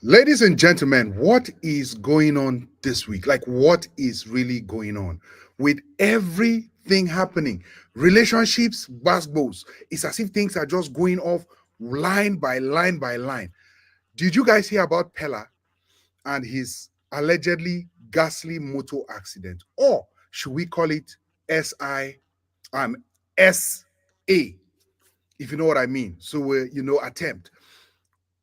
Ladies and gentlemen, what is going on this week? Like, what is really going on with everything happening? Relationships, basketballs. It's as if things are just going off line by line by line. Did you guys hear about Pella and his allegedly ghastly motor accident? Or should we call it SI SA, if you know what I mean? So, attempt.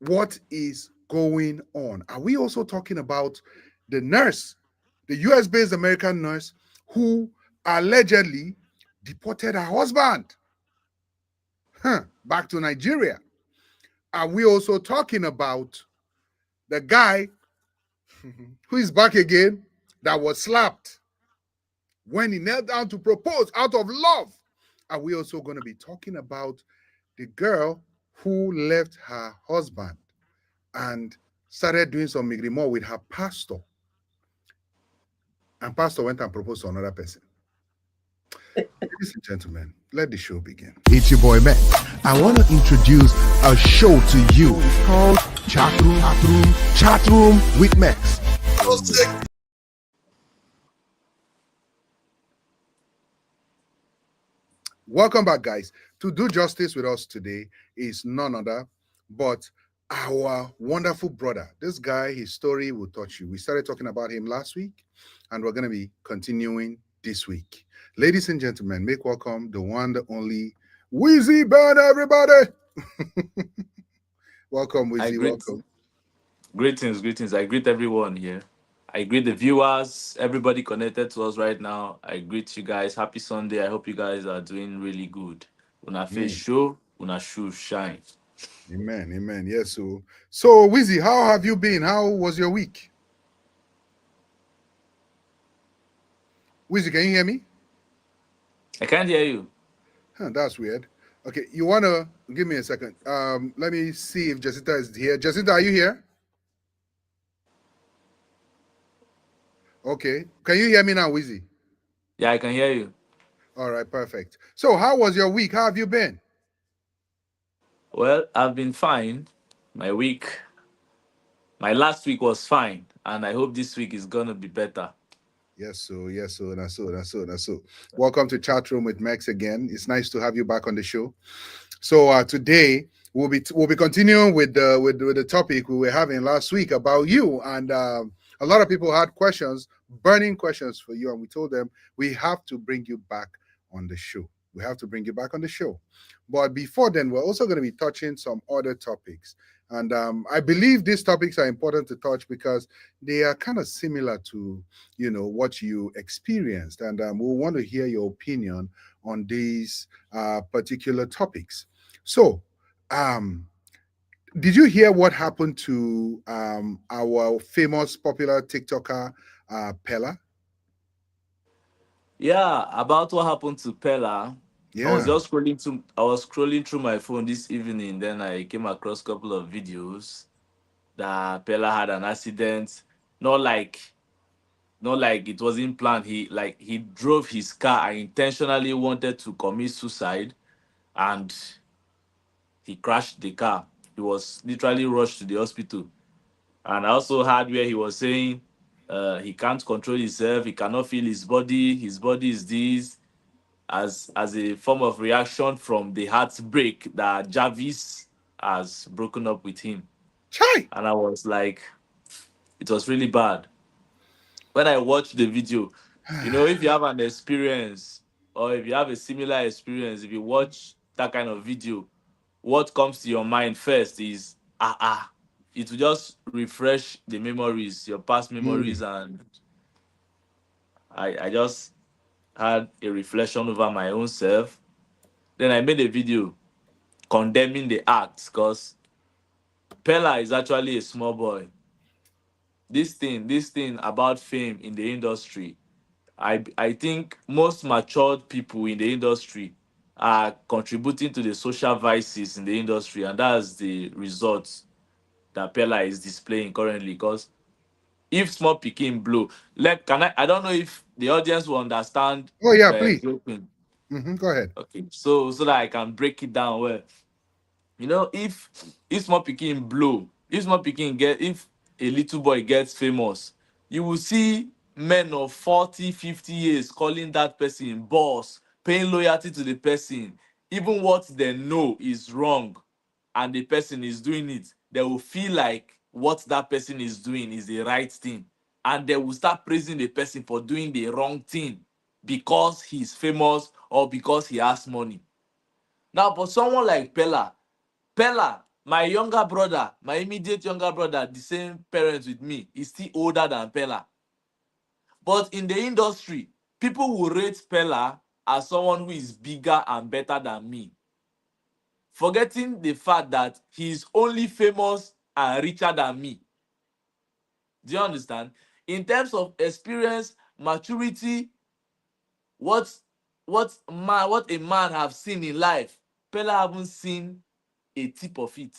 What is going on? Are we also talking about the nurse, the US-based American nurse who allegedly deported her husband back to Nigeria? Are we also talking about the guy who is back again that was slapped when he knelt down to propose out of love? Are we also going to be talking about the girl who left her husband and started doing some migrimo with her pastor? And pastor went and proposed to another person. Ladies and gentlemen, let the show begin. It's your boy Max. I want to introduce a show to you. It's called Chat Room with Max. Welcome back, guys. To do justice with us today is none other but our wonderful brother. This guy, his story will touch you. We started talking about him last week, and we're going to be continuing this week. Ladies and gentlemen, make welcome the one, the only Weezy Band, everybody. Welcome, Weezy. Welcome. Greetings. I greet everyone here. I greet the viewers, everybody connected to us right now. I greet you guys. Happy Sunday. I hope you guys are doing really good. Una face show, una shoe shine. Amen. Amen. Yes. So Weezy, how have you been? How was your week? Weezy, can you hear me? I can't hear you. That's weird. Okay, you want to give me a second. Let me see if Jacinta is here. Jacinta, are you here? Okay. Can you hear me now, Weezy? Yeah, I can hear you. All right, perfect. So how was your week? How have you been? Well, I've been fine. My last week was fine, and I hope this week is gonna be better. Yes, so. That's so. Welcome to Chat Room with Max again. It's nice to have you back on the show. So today we'll be continuing with the topic we were having last week about you, and a lot of people had questions, burning questions for you, and we told them we have to bring you back on the show. We have to bring you back on the show. But before then, we're also going to be touching some other topics. And I believe these topics are important to touch because they are kind of similar to, what you experienced. And we'll want to hear your opinion on these particular topics. So, did you hear what happened to our famous popular TikToker, Pella? Yeah, about what happened to Pella. Yeah. I was scrolling through my phone this evening, then I came across a couple of videos that Pella had an accident. Not like it wasn't planned. He drove his car and intentionally wanted to commit suicide, and he crashed the car. He was literally rushed to the hospital. And I also heard where he was saying he can't control himself, he cannot feel his body is this, as a form of reaction from the heartbreak that Jarvis has broken up with him. Chai! And I was like, it was really bad. When I watched the video, if you have an experience or if you have a similar experience, if you watch that kind of video, what comes to your mind first is it will just refresh the memories, your past memories, and I just had a reflection over my own self. Then I made a video condemning the act because Pella is actually a small boy. This thing about fame in the industry, I think most matured people in the industry are contributing to the social vices in the industry, and that's the result that Pella is displaying currently. Because if small pikin blow, I don't know if the audience will understand Oh yeah, please. joking. Go ahead. Okay, so that I can break it down well. If small pikin blow If small pikin get, if a little boy gets famous, you will see men of 40, 50 years calling that person boss, paying loyalty to the person. Even what they know is wrong and the person is doing it, they will feel like what that person is doing is the right thing. And they will start praising the person for doing the wrong thing because he's famous or because he has money. Now, for someone like Pella, my younger brother, my immediate younger brother, the same parents with me, is still older than Pella. But in the industry, people will rate Pella as someone who is bigger and better than me, forgetting the fact that he is only famous and richer than me. Do you understand? In terms of experience, maturity, what what a man have seen in life, Pella haven't seen a tip of it.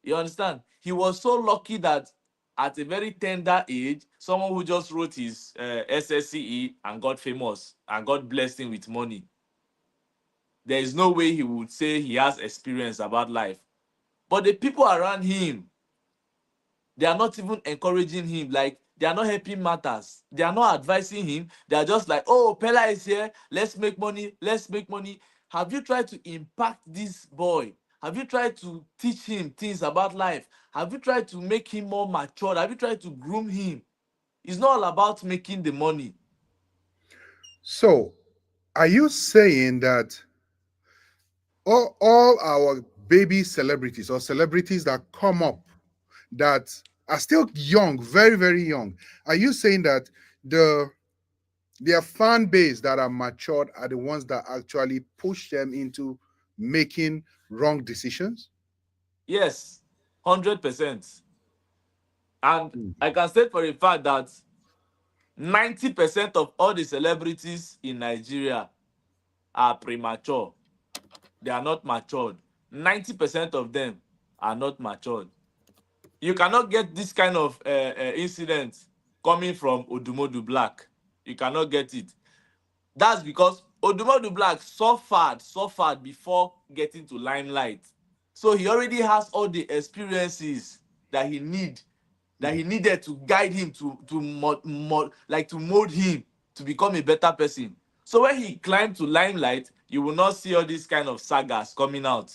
You understand? He was so lucky that at a very tender age, someone who just wrote his SSCE and got famous and God blessed him with money. There is no way he would say he has experience about life. But the people around him, they are not even encouraging him. Like, they are not helping matters. They are not advising him. They are just like, oh, Pella is here. Let's make money. Let's make money. Have you tried to impact this boy? Have you tried to teach him things about life? Have you tried to make him more mature? Have you tried to groom him? It's not all about making the money. So, are you saying that all our baby celebrities or celebrities that come up that are still young, very, very young, are you saying that the their fan base that are matured are the ones that actually push them into making wrong decisions? Yes, 100%. And Mm. I can state for a fact that 90% of all the celebrities in Nigeria are premature. They are not matured. 90% of them are not matured. You cannot get this kind of incident coming from Odumodu Black. You cannot get it. That's because Odumodu Black suffered before getting to limelight. So he already has all the experiences that he needed to guide him to mold him to become a better person. So when he climbed to limelight, you will not see all these kind of sagas coming out.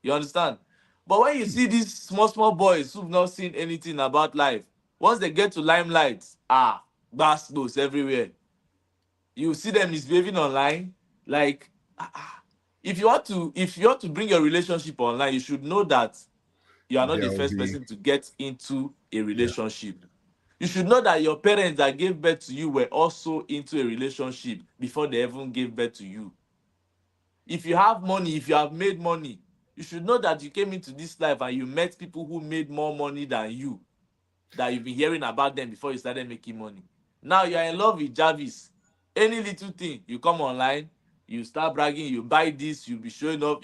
You understand? But when you see these small boys who've not seen anything about life, once they get to limelight, gbas everywhere. You see them misbehaving online. Like, if you want to bring your relationship online, you should know that you are not the There will first be, person to get into a yeah. relationship. You should know that your parents that gave birth to you were also into a relationship before they even gave birth to you. If you have money, if you have made money, you should know that you came into this life and you met people who made more money than you, that you've been hearing about them before you started making money. Now you are in love with Jarvis. Any little thing, you come online, you start bragging, you buy this, you be showing up.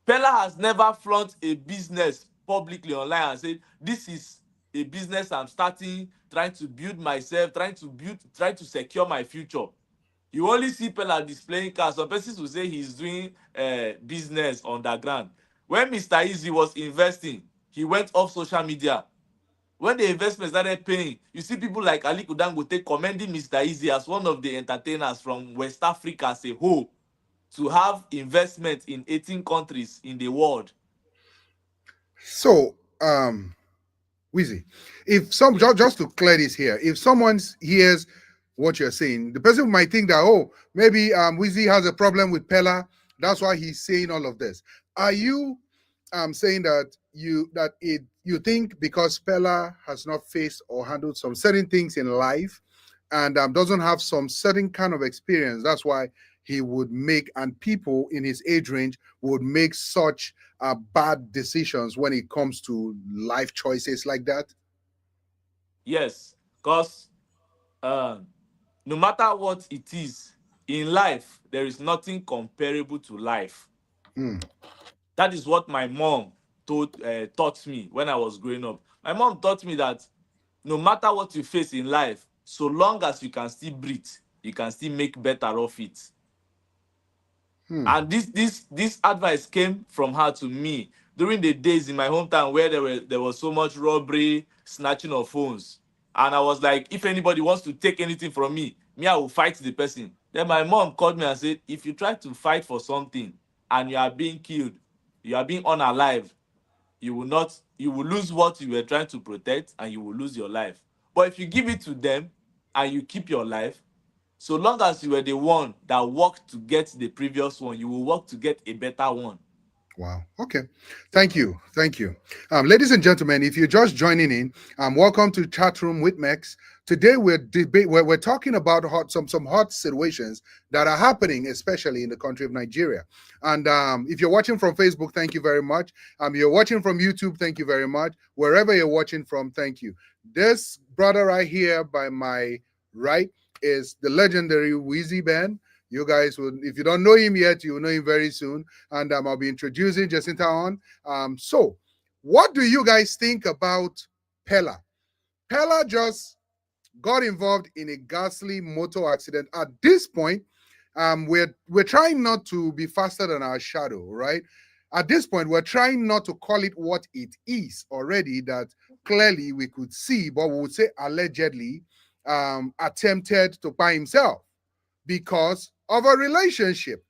Pella has never flaunt a business publicly online and said, this is a business I'm starting, trying to build myself, trying to secure my future. You only see Pella displaying cars. Some persons will say he's doing business underground. When Mr. Easy was investing, he went off social media. When the investment started paying, you see people like Aliko Dangote commending Mr. Easy as one of the entertainers from West Africa as a whole to have investment in 18 countries in the world. So, Wheezy, if some Yeah. just to clear this here, if someone hears what you're saying, the person might think that, oh, maybe Wheezy has a problem with Pella, that's why he's saying all of this. Are you saying that you think because Pella has not faced or handled some certain things in life and doesn't have some certain kind of experience, that's why he would make, and people in his age range would make such bad decisions when it comes to life choices like that? Yes, because no matter what it is in life, there is nothing comparable to life. Hmm. That is what my mom taught me when I was growing up. My mom taught me that no matter what you face in life, so long as you can still breathe, you can still make better of it. Hmm. And this advice came from her to me during the days in my hometown where there was so much robbery, snatching of phones. And I was like, if anybody wants to take anything from me, I will fight the person. Then my mom called me and said, if you try to fight for something and you are being killed, you are being unalive, you will lose what you were trying to protect and you will lose your life. But if you give it to them and you keep your life, so long as you were the one that worked to get the previous one, you will work to get a better one. Wow. Okay. Thank you. Thank you. Ladies and gentlemen, if you're just joining in, welcome to Chat Room with Mex. Today we're talking about some hot situations that are happening, especially in the country of Nigeria. And if you're watching from Facebook, thank you very much. You're watching from YouTube, thank you very much. Wherever you're watching from, thank you. This brother right here by my right is the legendary Wheezy Ben. You guys will, if you don't know him yet, you will know him very soon. And I'll be introducing Jacinta on. So, what do you guys think about Pella? Pella just got involved in a ghastly motor accident. At this point, we're trying not to be faster than our shadow, right? At this point, we're trying not to call it what it is already. That clearly we could see, but we would say allegedly attempted to buy himself because of a relationship.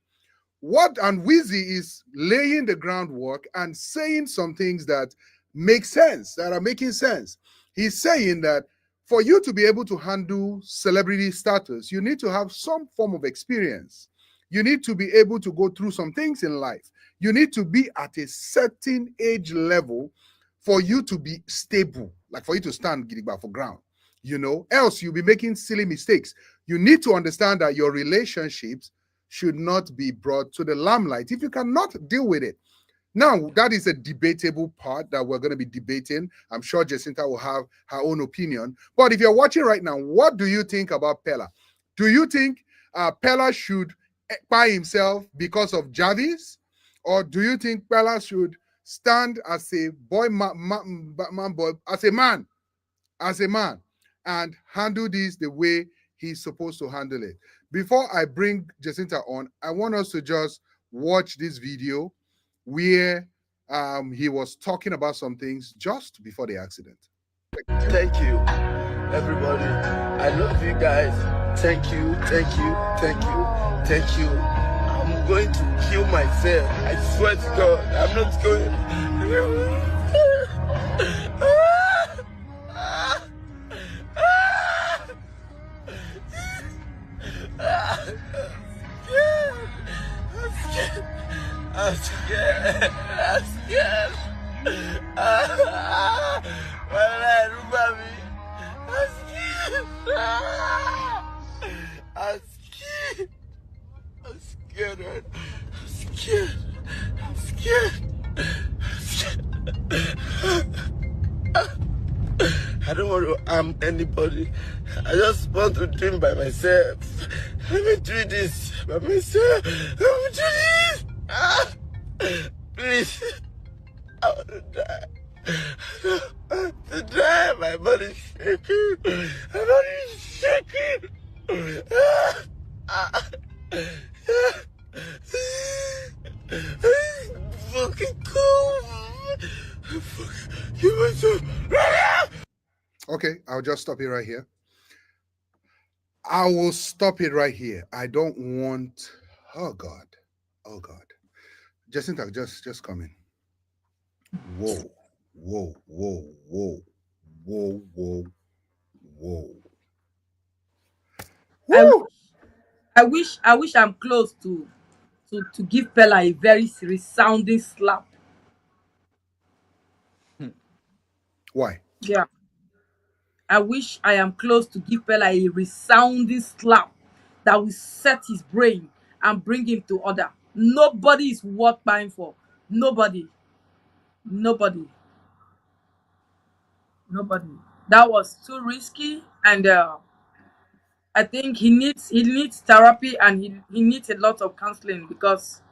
What and Wheezy is laying the groundwork and saying some things that make sense, that are making sense. He's saying that for you to be able to handle celebrity status, you need to have some form of experience. You need to be able to go through some things in life. You need to be at a certain age level for you to be stable, like for you to stand gidigba for ground. Else you'll be making silly mistakes. You need to understand that your relationships should not be brought to the limelight if you cannot deal with it. Now, that is a debatable part that we're going to be debating. I'm sure Jacinta will have her own opinion. But if you're watching right now, what do you think about Pella? Do you think Pella should buy himself because of Jarvis? Or do you think Pella should stand as a as a man, and handle this the way he's supposed to handle it? Before I bring Jacinta on, I want us to just watch this video where he was talking about some things just before the accident. Thank you, everybody. I love you guys. Thank you, thank you, thank you, thank you. I'm going to kill myself. I swear to God, I'm not going. I'm scared. I'm scared. Why did I remember me? I'm scared. I'm scared. I'm scared, man. I'm scared. I'm scared. I'm scared. I don't want to harm anybody. I just want to dream by myself. Let me do this by myself. Let me do this. Please. I want to die. I want to die. My body's shaking. My body's shaking. Fucking cool. You went to. Okay, I'll just stop it right here. I will stop it right here. I don't want. Oh God. Oh God. Jacinta, just come in. Whoa, whoa, whoa, whoa, whoa, whoa, whoa. Woo! I wish I'm close to give Pella a very resounding slap. Why? Yeah. I wish I am close to give Pella a resounding slap that will set his brain and bring him to order. Nobody is worth buying for. Nobody. Nobody. Nobody. That was too risky, and I think he needs therapy, and he needs a lot of counseling, because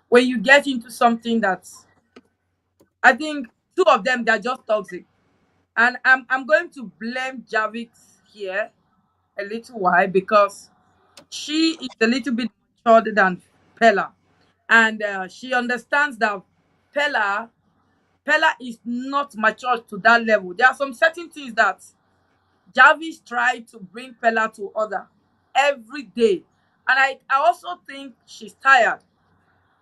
when you get into something that, I think two of them, they're just toxic. And I'm going to blame Javix here a little while, because she is a little bit matured than Pella, and she understands that Pella Pella is not matured to that level. There are some certain things that Jarvis tried to bring Pella to order every day. And I also think she's tired,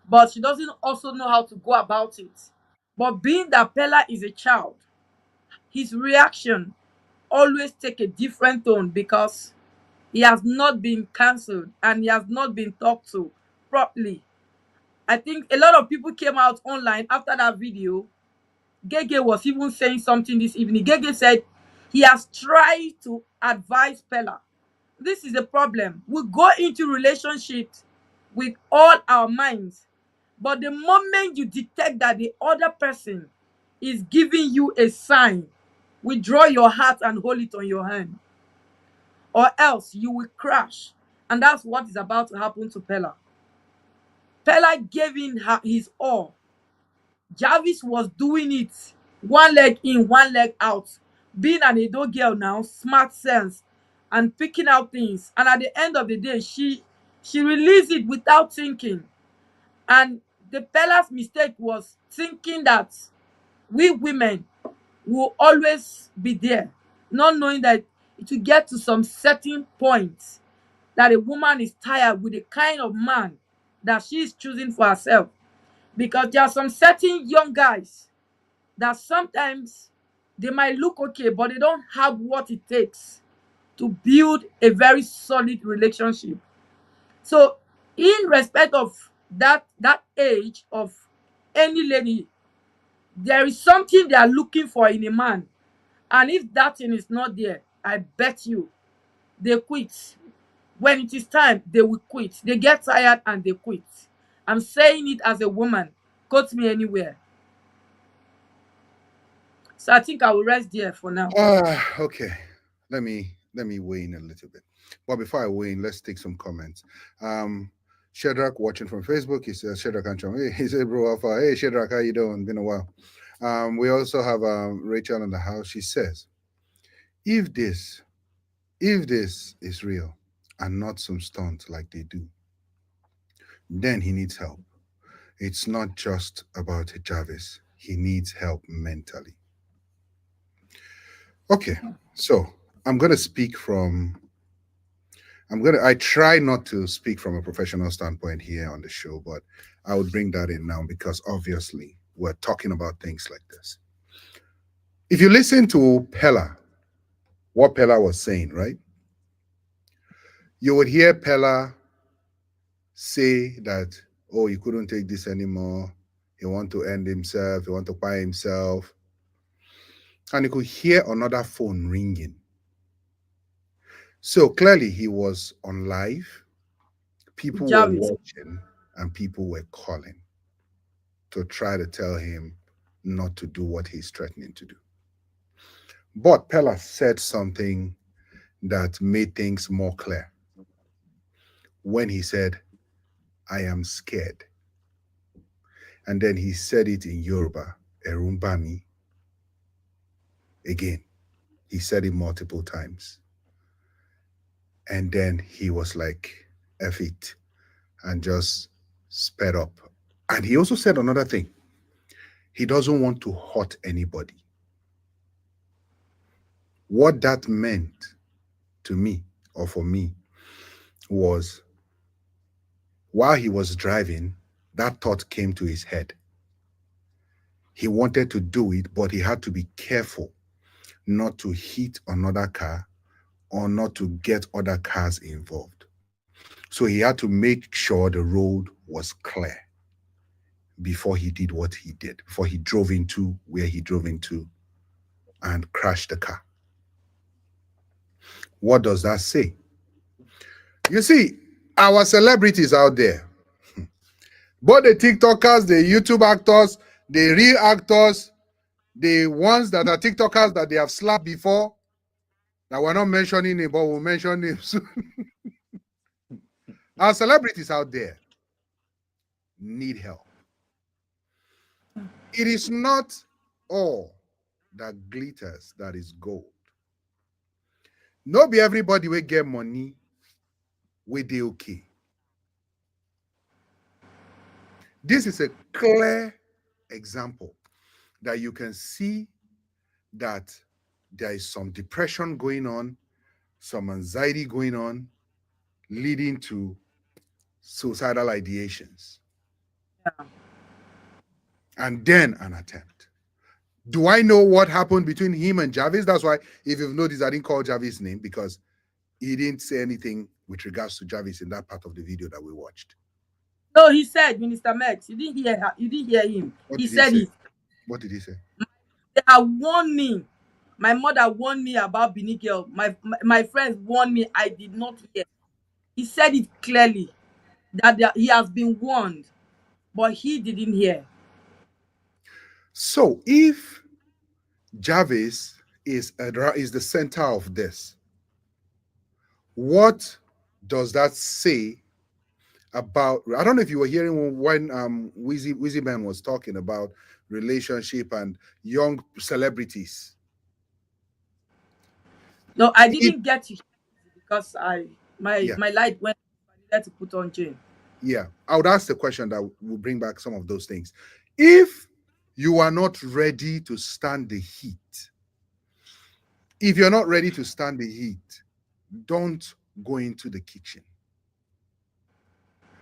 but she doesn't also know how to go about it. But being that Pella is a child, his reaction always take a different tone because he has not been cancelled and he has not been talked to properly. I think a lot of people came out online after that video. Gege was even saying something this evening. Gege said he has tried to advise Pella. This is a problem. We go into relationships with all our minds, but the moment you detect that the other person is giving you a sign, withdraw your heart and hold it on your hand, or else you will crash. And that's what is about to happen to Pella. Pella gave in his all. Jarvis was doing it one leg in, one leg out. Being an Edo girl now, smart sense, and picking out things. And at the end of the day, she released it without thinking. And the Pella's mistake was thinking that we women will always be there, not knowing that it will get to some certain point that a woman is tired with the kind of man that she is choosing for herself. Because there are some certain young guys that sometimes they might look okay, but they don't have what it takes to build a very solid relationship. So, in respect of that age of any lady, there is something they are looking for in a man, and if that thing is not there, I bet you they quit. When it is time, they will quit. They get tired and they quit. I'm saying it as a woman. Quote me anywhere. So I think I will rest there for now. Okay. Let me weigh in a little bit. But before I weigh in, let's take some comments. Shadrach watching from Facebook. He says Shadrach Antrim. Hey, he said, bro, Alpha. Hey Shadrach, how you doing? Been a while. We also have Rachel in the house. She says, if this, if this is real and not some stunt like they do, then he needs help. It's not just about Jarvis. He needs help mentally. Okay, so I'm gonna speak from I try not to speak from a professional standpoint here on the show, but I would bring that in now because obviously we're talking about things like this. If you listen to Pella, what Pella was saying, right? You would hear Pella say that, oh, he couldn't take this anymore. He want to end himself. He want to buy himself. And you could hear another phone ringing. So clearly he was on live. People were Jarvis. watching and people were calling to try to tell him not to do what he's threatening to do. But Pella said something that made things more clear when he said, I am scared. And then he said it in Yoruba, Erumbami. Again, he said it multiple times. And then he was like, F it, and just sped up. And he also said another thing. He doesn't want to hurt anybody. What that meant to me, or for me, was while he was driving, that thought came to his head. He wanted to do it, but he had to be careful not to hit another car or not to get other cars involved. So he had to make sure the road was clear before he did what he did, before he drove into where he drove into and crashed the car. What does that say? You see, our celebrities out there, both the TikTokers, the YouTube actors, the real actors, the ones that are TikTokers that they have slapped before, that we're not mentioning it, but we'll mention names soon. Our celebrities out there need help. It is not all that glitters that is gold. No be everybody will get money with the okay. This is a clear example that you can see that there is some depression going on, some anxiety going on, leading to suicidal ideations, Yeah. and then an attempt. Do I know what happened between him and Jarvis? That's why, if you've noticed, I didn't call Jarvis' name because he didn't say anything with regards to Jarvis in that part of the video that we watched. No, he said, Minister Max, you didn't hear her, you didn't hear him. What He did he said say? it. What did he say? They have warned me. My mother warned me about Benin girl. My friends warned me. I did not hear. He said it clearly that he has been warned, but he didn't hear. So if Jarvis is the center of this, what does that say about? I don't know if you were hearing when Wizzy Man was talking about relationship and young celebrities. No, I If, didn't get to hear it because yeah, my light went. I needed to put on chain. yeah. I would ask the question that will bring back some of those things. If you are not ready to stand the heat, if you're not ready to stand the heat, don't go into the kitchen.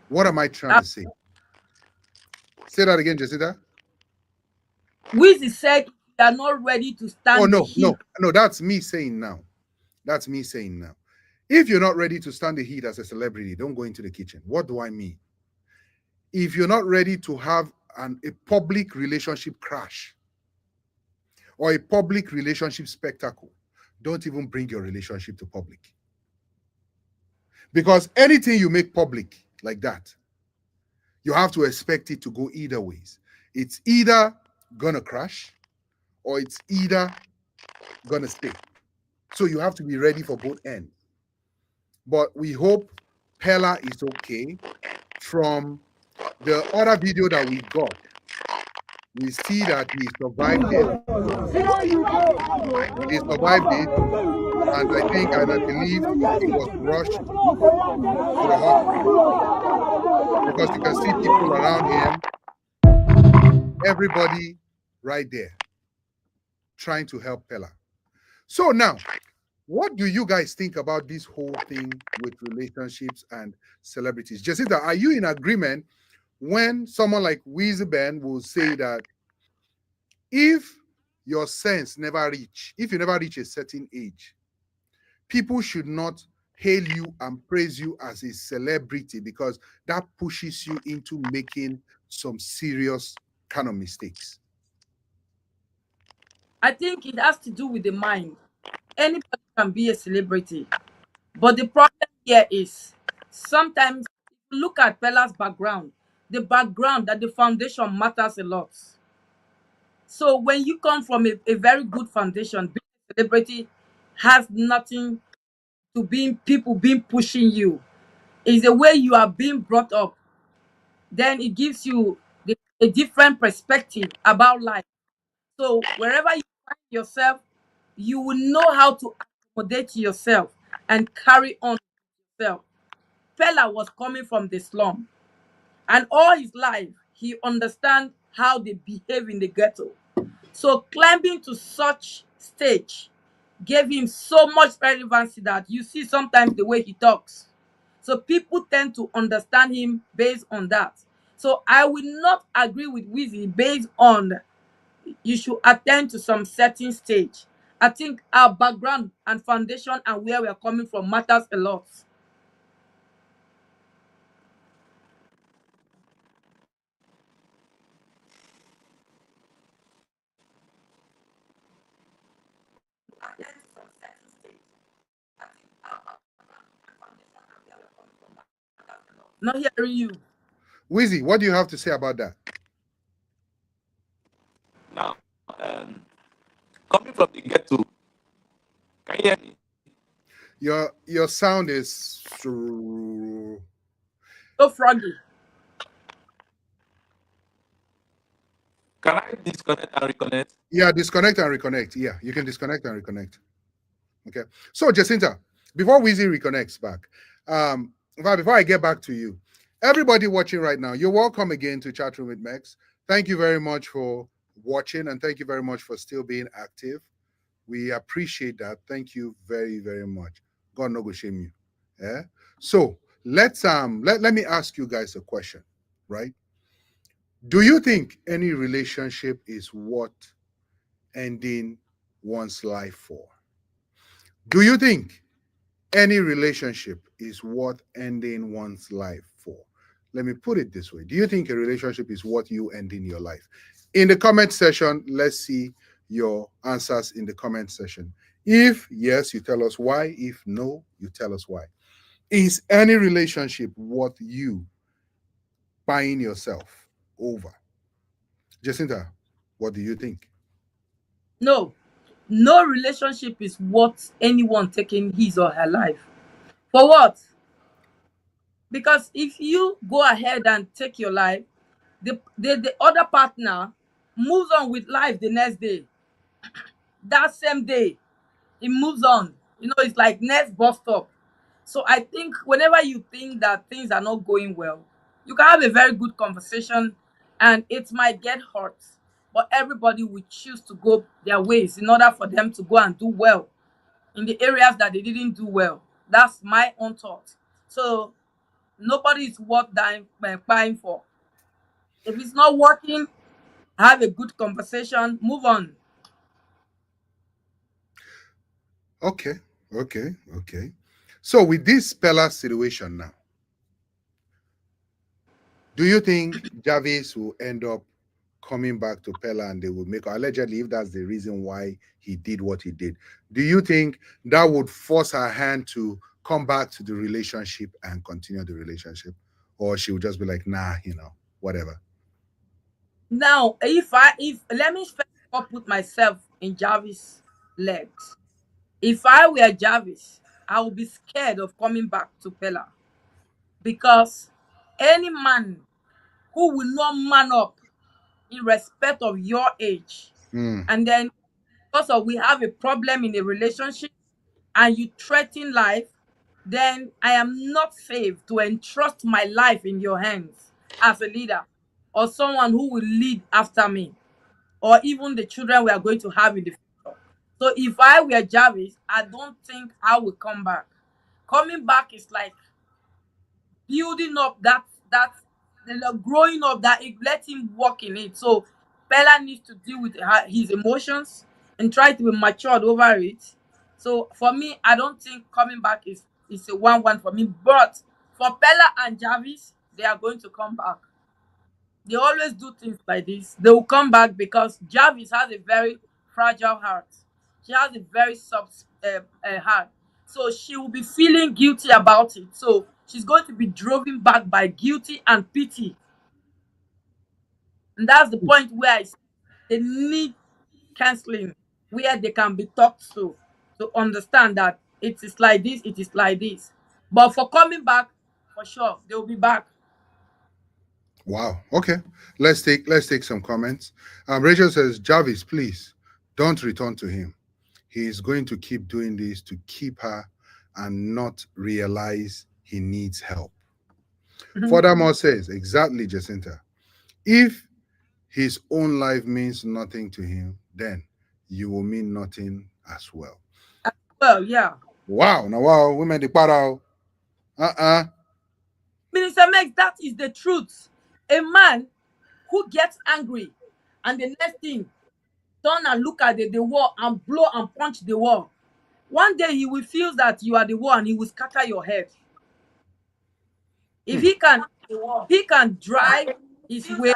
What am I trying Uh, to say? Say that again, Jessica. Wizzy said, if you are not ready to Oh, stand the no, heat, no, no. That's me saying now. That's me saying now. If you're not ready to stand the heat as a celebrity, don't go into the kitchen. What do I mean? If you're not ready to have a public relationship crash or a public relationship spectacle, don't even bring your relationship to public. Because anything you make public like that, you have to expect it to go either ways. It's either gonna crash or it's either gonna stay. So you have to be ready for both ends. But we hope Pella is okay. From the other video that we got, we see that he survived it. He survived it, and I believe he was rushed to the hospital because you can see people around him, everybody right there trying to help Pella. So now, what do you guys think about this whole thing with relationships and celebrities? Jessica, are you in agreement when someone like Weezy Ben will say that if your sense never reach, if you never reach a certain age, people should not hail you and praise you as a celebrity because that pushes you into making some serious kind of mistakes? I think it has to do with the mind. Anybody can be a celebrity, but the problem here is sometimes if you look at Bella's background, the background that the foundation matters a lot. So when you come from a very good foundation, being a celebrity has nothing to being people being pushing you. It's the way you are being brought up. Then it gives you a different perspective about life. So wherever you find yourself, you will know how to accommodate yourself and carry on yourself. Pella was coming from the slum, and all his life he understand how they behave in the ghetto. So climbing to such stage gave him so much relevancy that you see sometimes the way he talks. So people tend to understand him based on that. So I will not agree with Wizzy based on you should attend to some certain stage. I think our background and foundation and where we are coming from matters a lot. Not hearing you. Wizzy, what do you have to say about that? Now, coming from the ghetto, can you hear me? Your sound is So froggy. Can I disconnect and reconnect? yeah, disconnect and reconnect. Yeah, you can disconnect and reconnect. Okay. So Jacinta, before Wizzy reconnects back, in fact, before I get back to you, everybody watching right now, you're welcome again to Chat Room with Mex. Thank you very much for watching, and thank you very much for still being active. We appreciate that. Thank you very, very much. God no go shame you. Yeah. So let me ask you guys a question, right? Do you think any relationship is worth ending one's life for? Do you think any relationship is worth ending one's life for? Let me put it this way. Do you think a relationship is worth you ending your life? In the comment section, let's see your answers in the comment section. If yes, you tell us why. If no, you tell us why. Is any relationship worth you buying yourself over? Jacinta, what do you think? No, no relationship is worth anyone taking his or her life. For what? Because if you go ahead and take your life, the other partner moves on with life the next day. That same day, it moves on. It's like next bus stop. So I think whenever you think that things are not going well, you can have a very good conversation, and it might get hurt, but everybody will choose to go their ways in order for them to go and do well in the areas that they didn't do well. That's my own thought. So nobody is worth dying buying for. If it's not working, have a good conversation, move on. Okay, okay. So with this Pella situation now, do you think Jarvis will end up coming back to Pella and they will make, allegedly, if that's the reason why he did what he did, do you think that would force her hand to come back to the relationship and continue the relationship? Or she would just be like, nah, whatever. Now, if let me first of all put myself in Jarvis' legs. If I were Jarvis, I would be scared of coming back to Pella, because any man who will not man up in respect of your age, Mm, and then because of we have a problem in a relationship and you threaten life, then I am not safe to entrust my life in your hands as a leader or someone who will lead after me, or even the children we are going to have in the future. So if I were Jarvis, I don't think I will come back. Coming back is like building up growing up, that it let him walk in it. So Bella needs to deal with his emotions and try to be matured over it. So for me, I don't think coming back is a 1-1 for me. But for Bella and Jarvis, they are going to come back. They always do things like this. They will come back because Jarvis has a very fragile heart. She has a very soft heart. So she will be feeling guilty about it. So she's going to be driven back by guilty and pity. And that's the point where I say they need counseling, where they can be talked to understand that it is like this, it is like this. But for coming back, for sure, they will be back. wow. Okay. Let's take some comments. Rachel says, Jarvis, please don't return to him. He is going to keep doing this to keep her and not realize he needs help. Furthermore says, exactly, Jacinta. If his own life means nothing to him, then you will mean nothing as well. Well, yeah. Wow, now wow, women the parao. Uh-uh. Minister Meg, that is the truth. A man who gets angry and the next thing turn and look at the wall and blow and punch the wall. One day he will feel that you are the wall and he will scatter your head. If Hmm. he can drive his way,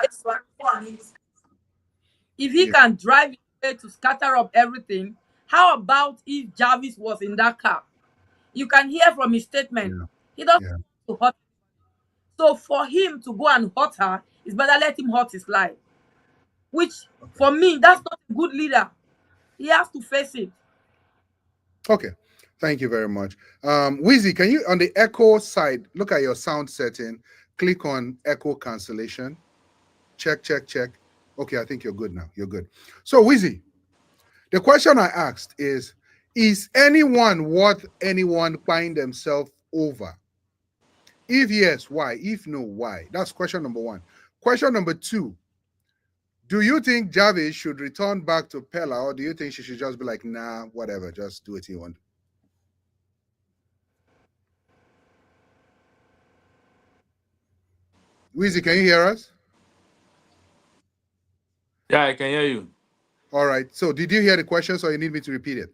if he Yeah, can drive his way to scatter up everything, how about if Jarvis was in that car? You can hear from his statement. yeah, He doesn't yeah. want to hurt. So for him to go and hurt her, it's better let him hurt his life. Which Okay. for me, that's not a good leader. He has to face it. Okay. Thank you very much. Wheezy, can you on the echo side look at your sound setting, click on echo cancellation? Check, check, check. Okay, I think you're good now. You're good. So, Wheezy, the question I asked is anyone worth anyone buying themselves over? If yes, why? If no, why? That's question number one. Question number two, Do you think Jarvis should return back to Pella, or do you think she should just be like, nah, whatever, just do what you want? Weezy, can you hear us? Yeah, I can hear you. All right. So did you hear the questions, or you need me to repeat it?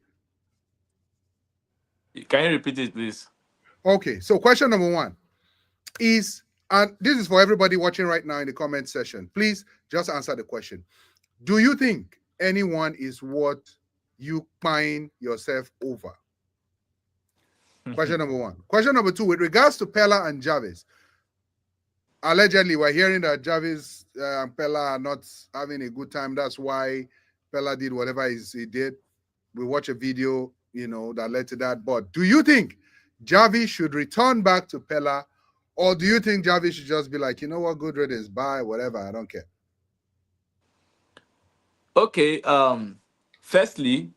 Can you repeat it, please? Okay. So question number one is, and this is for everybody watching right now in the comment section. Please just answer the question. Do you think anyone is worth you buying yourself over? Question number one. Question number two, with regards to Pella and Jarvis, allegedly we're hearing that Jarvis and Pella are not having a good time. That's why Pella did whatever he did. We watch a video, that led to that. But do you think Jarvis should return back to Pella, or do you think Jarvis should just be like, you know what, good riddance, bye, whatever, I don't care? Okay. Firstly,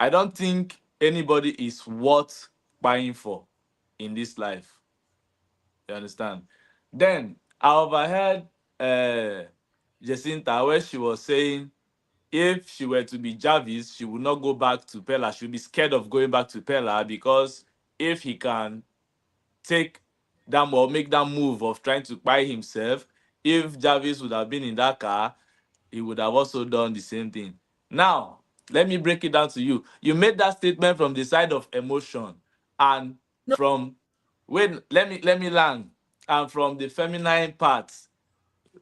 I don't think anybody is worth buying for in this life. You understand? Then I overheard Jacinta where she was saying if she were to be Jarvis, she would not go back to Pella. She would be scared of going back to Pella because if he can take that or make that move of trying to buy himself, if Jarvis would have been in that car, he would have also done the same thing. Now, let me break it down to you. You made that statement from the side of emotion and No, from when let me land and from the feminine parts,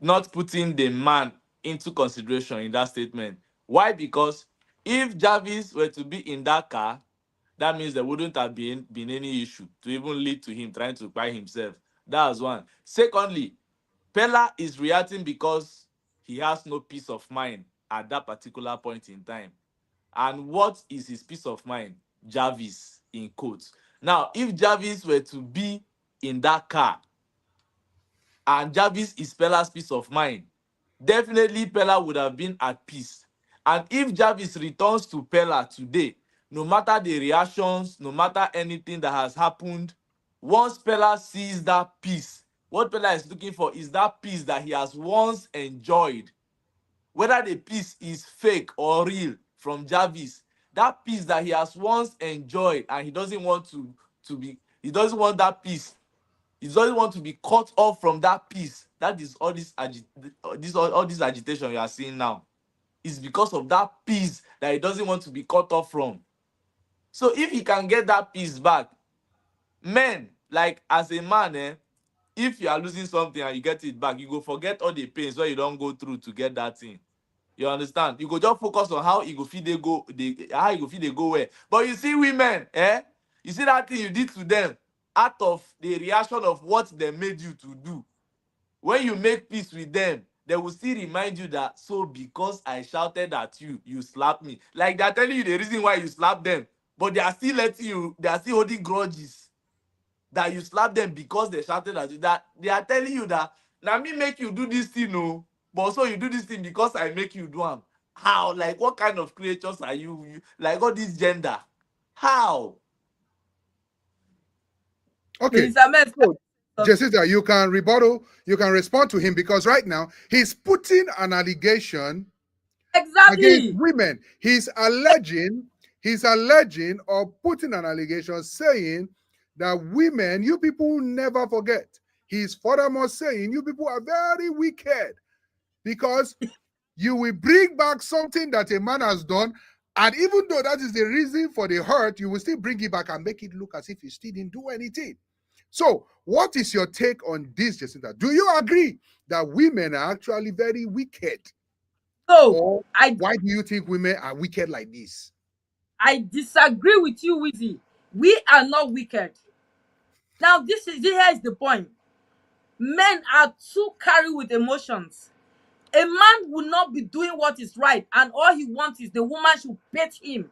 not putting the man into consideration in that statement. Why? Because if Jarvis were to be in that car, that means there wouldn't have been any issue to even lead to him trying to buy himself. That's one. Secondly, Pella is reacting because he has no peace of mind at that particular point in time. And what is his peace of mind? Jarvis, in quotes. Now, if Jarvis were to be in that car and Jarvis is Pella's peace of mind, definitely Pella would have been at peace. And if Jarvis returns to Pella today, no matter the reactions, no matter anything that has happened, once Pella sees that peace, what Pella is looking for is that peace that he has once enjoyed. Whether the peace is fake or real from Jarvis, that peace that he has once enjoyed and he doesn't want he doesn't want that peace, he doesn't want to be cut off from that peace. That is all this agitation you are seeing now is because of that peace that he doesn't want to be cut off from. So if he can get that peace back, men, like as a man, if you are losing something and you get it back, you go forget all the pains where you don't go through to get that thing. You understand? You go just focus on how you go fit they go, how you go fit they go where. But you see women, you see that thing you did to them out of the reaction of what they made you to do. When you make peace with them, they will still remind you that, so because I shouted at you, you slapped me. Like they're telling you the reason why you slapped them, but they are still letting you, they are still holding grudges that you slapped them because they shouted at you. That they are telling you that now me make you do this thing, no, but also you do this thing because I make you do them. How? Like what kind of creatures are you? Like all this gender? How? Okay. Minister Mess, So, something. Jessica, you can rebuttal, you can respond to him, because right now he's putting an allegation against Exactly. women. He's alleging or putting an allegation saying that women, you people never forget. He's furthermore saying you people are very wicked because you will bring back something that a man has done, and even though that is the reason for the hurt, you will still bring it back and make it look as if you still didn't do anything. So, what is your take on this, Jacinta? Do you agree that women are actually very wicked? So Or I why do you think women are wicked like this? I disagree with you, Wizzy. We are not wicked. Now, here is the point. Men are too carried with emotions. A man will not be doing what is right, and all he wants is the woman should pet him.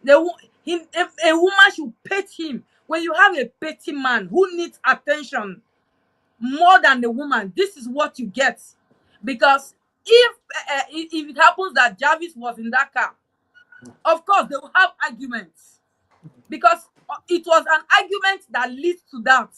A woman should pet him. When you have a petty man who needs attention more than the woman, this is what you get. Because if it happens that Jarvis was in that car, of course they will have arguments, because it was an argument that leads to that.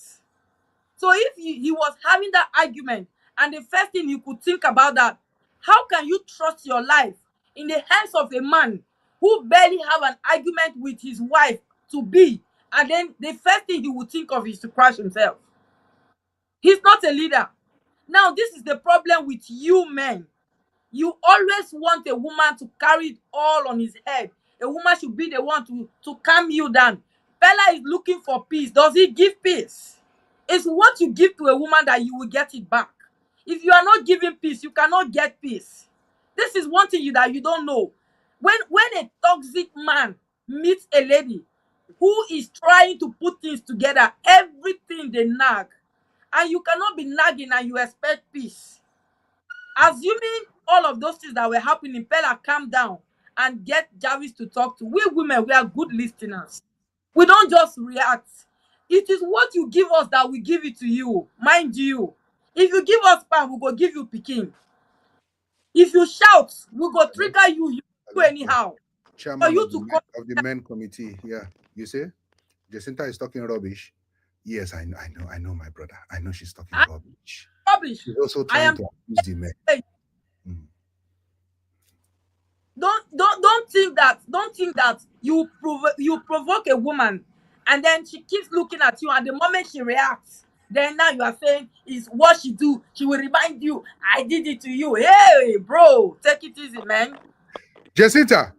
So if he was having that argument and the first thing you could think about that, How can you trust your life in the hands of a man who barely have an argument with his wife to be, and then the first thing he would think of is to crash himself? He's not a leader. Now, this is the problem with you men. You always want a woman to carry it all on his head. A woman should be the one to calm you down. Bella is looking for peace. Does he give peace? It's what you give to a woman that you will get it back. If you are not giving peace, you cannot get peace. This is one thing that you don't know. When a toxic man meets a lady who is trying to put things together, everything they nag, and you cannot be nagging and you expect peace. Assuming all of those things that were happening, Pella, calm down and get Jarvis to talk to. We women, we are good listeners. We don't just react. It is what you give us that we give it to you. Mind you, if you give us pan, we go give you Peking. If you shout, we go trigger you. You do Hello? Yeah. anyhow. For Chairman you of the to come men committee. Yeah. You say Jacinta is talking rubbish. Yes, I know my brother. I know she's talking and rubbish. rubbish. She's also I trying am to accuse the men. Mm. don't think that you provoke a woman and then she keeps looking at you, and the moment she reacts, then now you are saying is what she do. She will remind you, I did it to you. Hey bro, take it easy, man. Jacinta,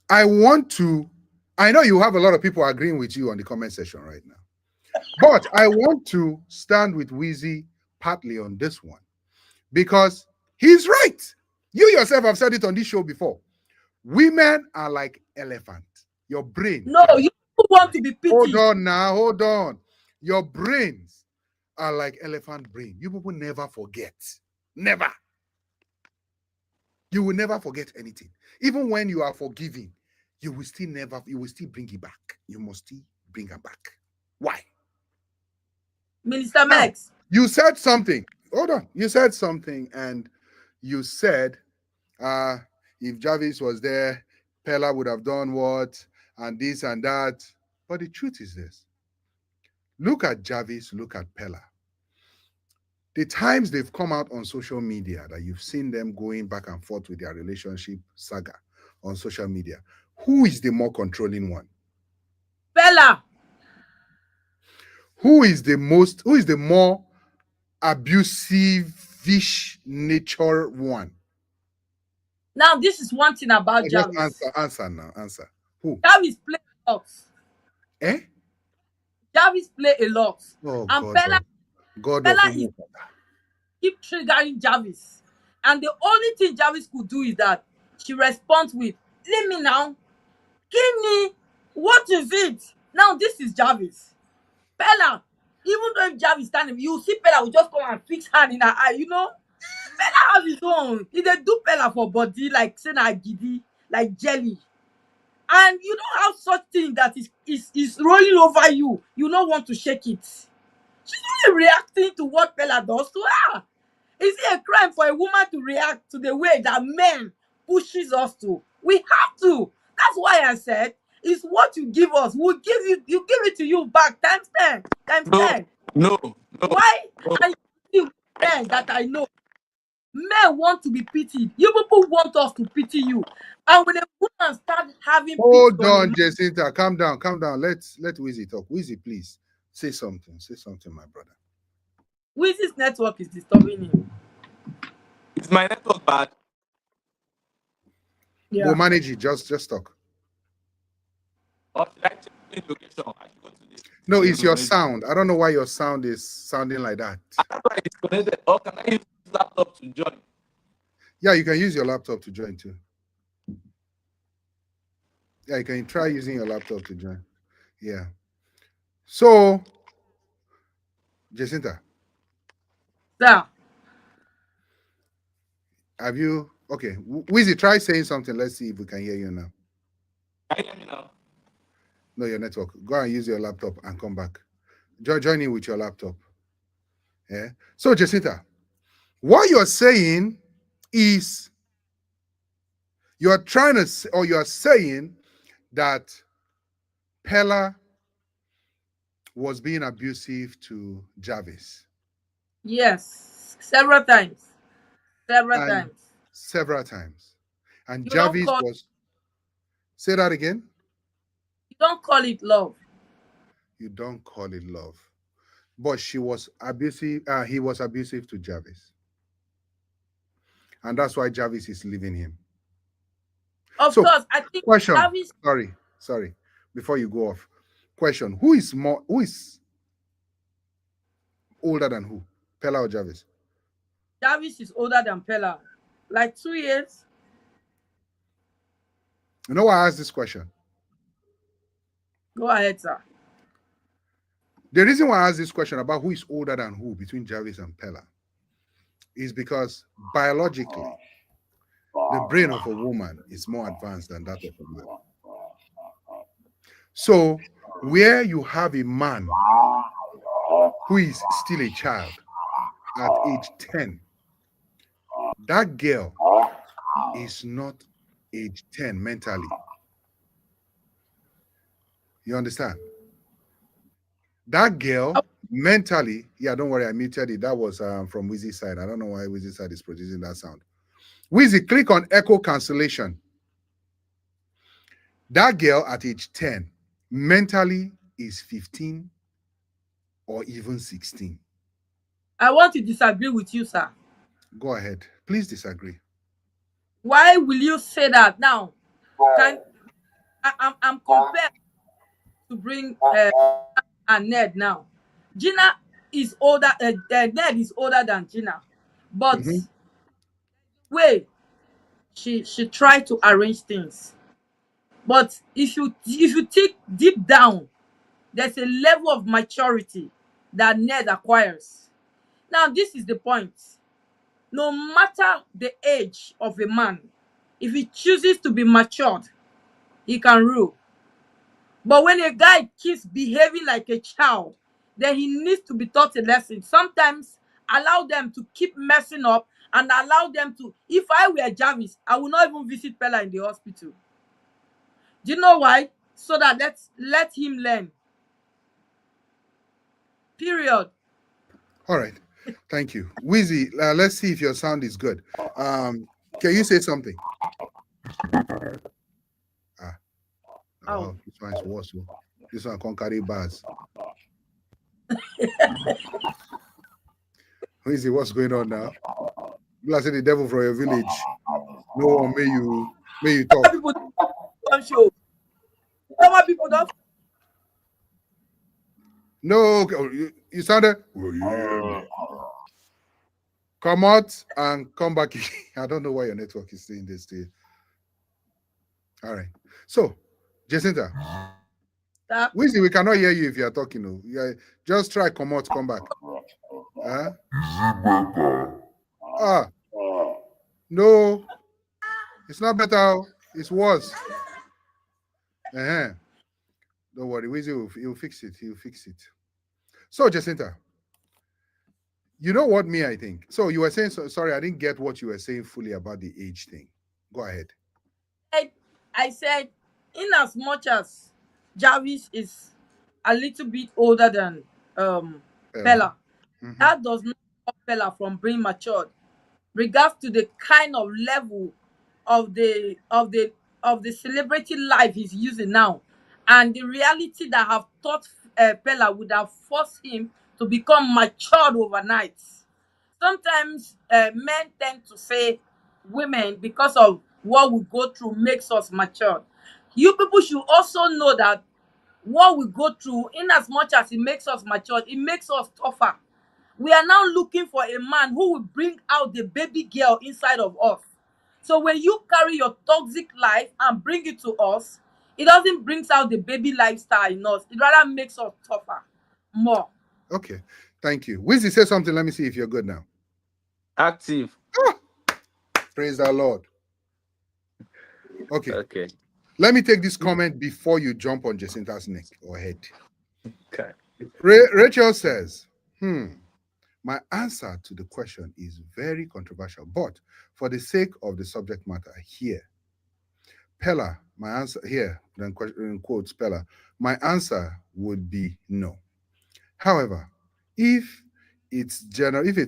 I know you have a lot of people agreeing with you on the comment section right now. But I want to stand with Wheezy partly on this one because he's right. You yourself have said it on this show before. Women are like elephants. Your brain. No, you want to be Hold pitied. on now, hold on. Your brains are like elephant brain. You people never forget. Never. You will never forget anything. Even when you are forgiving, you will still bring it back. You must still bring it back. Why? Minister Now, Mex, you said something. Hold on. You said something, and you said, if Jarvis was there, Pella would have done what, and this and that. But the truth is this. Look at Jarvis, look at Pella. The times they've come out on social media that you've seen them going back and forth with their relationship saga on social media, who is the more controlling one? Bella. Who is the more abusive-ish nature one? Now this is one thing about Just Jarvis. answer now. Answer. Who? Jarvis play a lot. Eh? Jarvis play a lot. Oh And God of Pella is whom? keep triggering Jarvis. And the only thing Jarvis could do is that she responds with, leave me now. Kidney, what is it? Now this is Jarvis. Pella, even though if Jarvis standing, you see Pella will just come and fix hand in her eye, you know? Pella have his own. He dey do Pella for body like say na giddy, like jelly. And you don't have such thing that is rolling over you. You don't want to shake it. She's only reacting to what Pella does to her. Is it a crime for a woman to react to the way that men pushes us to? We have to. That's why I said it's what you give us. We'll give you give it to you back times 10. Times No, 10. no, no, Why? no. And you see men that I know, men want to be pitied. You people want us to pity you. And when a woman starts having pity Hold on a on, man, Jacinta. Calm down, calm down. Let Wheezy talk. Wheezy, please say something. Say something, my brother. Wizzy's network is disturbing him. Is my network bad? We'll Yeah. manage it. Just talk. Or should I change location? I should go to this No, living it's your room. Maybe. sound. I don't know why your sound is sounding like that. That's why it's connected. Or can I use this laptop to join? Yeah, you can use your laptop to join too. Yeah, you can try using your laptop to join. Yeah. So, Jacinta, Sir. have you okay? Wheezy, try saying something. Let's see if we can hear you now. Can you hear me now? No, your network. Go and use your laptop and come back. Join in with your laptop. Yeah. So, Jacinta, what you're saying is you're trying to or you're saying that Pella was being abusive to Jarvis. Yes. Several times. Several And times. several times. And You don't Jarvis call was, say that again. you don't call it love. You don't call it love. But she was abusive, he was abusive to Jarvis. And that's why Jarvis is leaving him. Of So, course, I think question. Jarvis Sorry. Before you go off. Question. Who is older than who? Pella or Jarvis? Jarvis is older than Pella, like 2 years. You know why I asked this question? Go ahead, sir. The reason why I asked this question about who is older than who between Jarvis and Pella is because biologically, the brain of a woman is more advanced than that of a man. So, where you have a man who is still a child at age 10, that girl is not age 10 mentally. You understand? That girl mentally, yeah, don't worry, I muted it. That was from Wheezy's side. I don't know why Wheezy's side is producing that sound. Wheezy, click on echo cancellation. That girl at age 10 mentally is 15 or even 16. I want to disagree with you, sir. Go ahead. Please disagree. Why will you say that now? Can I'm compared to bring and Ned now. Gina is older. Ned is older than Gina, but Mhm. way she tried to arrange things. But if you think deep down, there's a level of maturity that Ned acquires. Now, this is the point. No matter the age of a man, if he chooses to be matured, he can rule. But when a guy keeps behaving like a child, then he needs to be taught a lesson. Sometimes allow them to keep messing up and allow them to. If I were Jarvis, I would not even visit Pella in the hospital. Do you know why? So that let him learn. Period. All right. Thank you. Wheezy, let's see if your sound is good. Can you say something? Ah, Oh. oh, this one is worse. Oh. This one can't carry bars. Wheezy, what's going on now? You say the devil from your village. No one may you talk. People don't show. Some people don't. No, okay, you sounded. Well, yeah. Come out and come back. I don't know why your network is saying this to you. All right. So, Jacinta, That Wheezy, we cannot hear you if you are talking. No. Yeah, just try come out, come back. Huh? Ah, no, it's not better. It's worse. Uh-huh. Don't worry, Wheezy he'll fix it. He'll fix it. So, Jacinta, you know what me I think. So you were saying sorry, I didn't get what you were saying fully about the age thing. Go ahead. I said, in as much as Jarvis is a little bit older than Ella. Pella, Mhm. that does not stop Pella from being matured. Regards to the kind of level of the celebrity life he's using now, and the reality that have taught Pella would have forced him to become matured overnight. Sometimes men tend to say women, because of what we go through, makes us mature. You people should also know that what we go through, in as much as it makes us mature, it makes us tougher. We are now looking for a man who will bring out the baby girl inside of us. So when you carry your toxic life and bring it to us, it doesn't bring out the baby lifestyle in us. It rather makes us tougher more. Okay. Thank you. Wizzy, say something. Let me see if you're good now. Active. Praise the Lord. Okay. Okay. Let me take this comment before you jump on Jacinta's neck or head. Okay. Rachel says, my answer to the question is very controversial, but for the sake of the subject matter here, Pella, my answer here, then in quotes, Pella, my answer would be no. However, if it's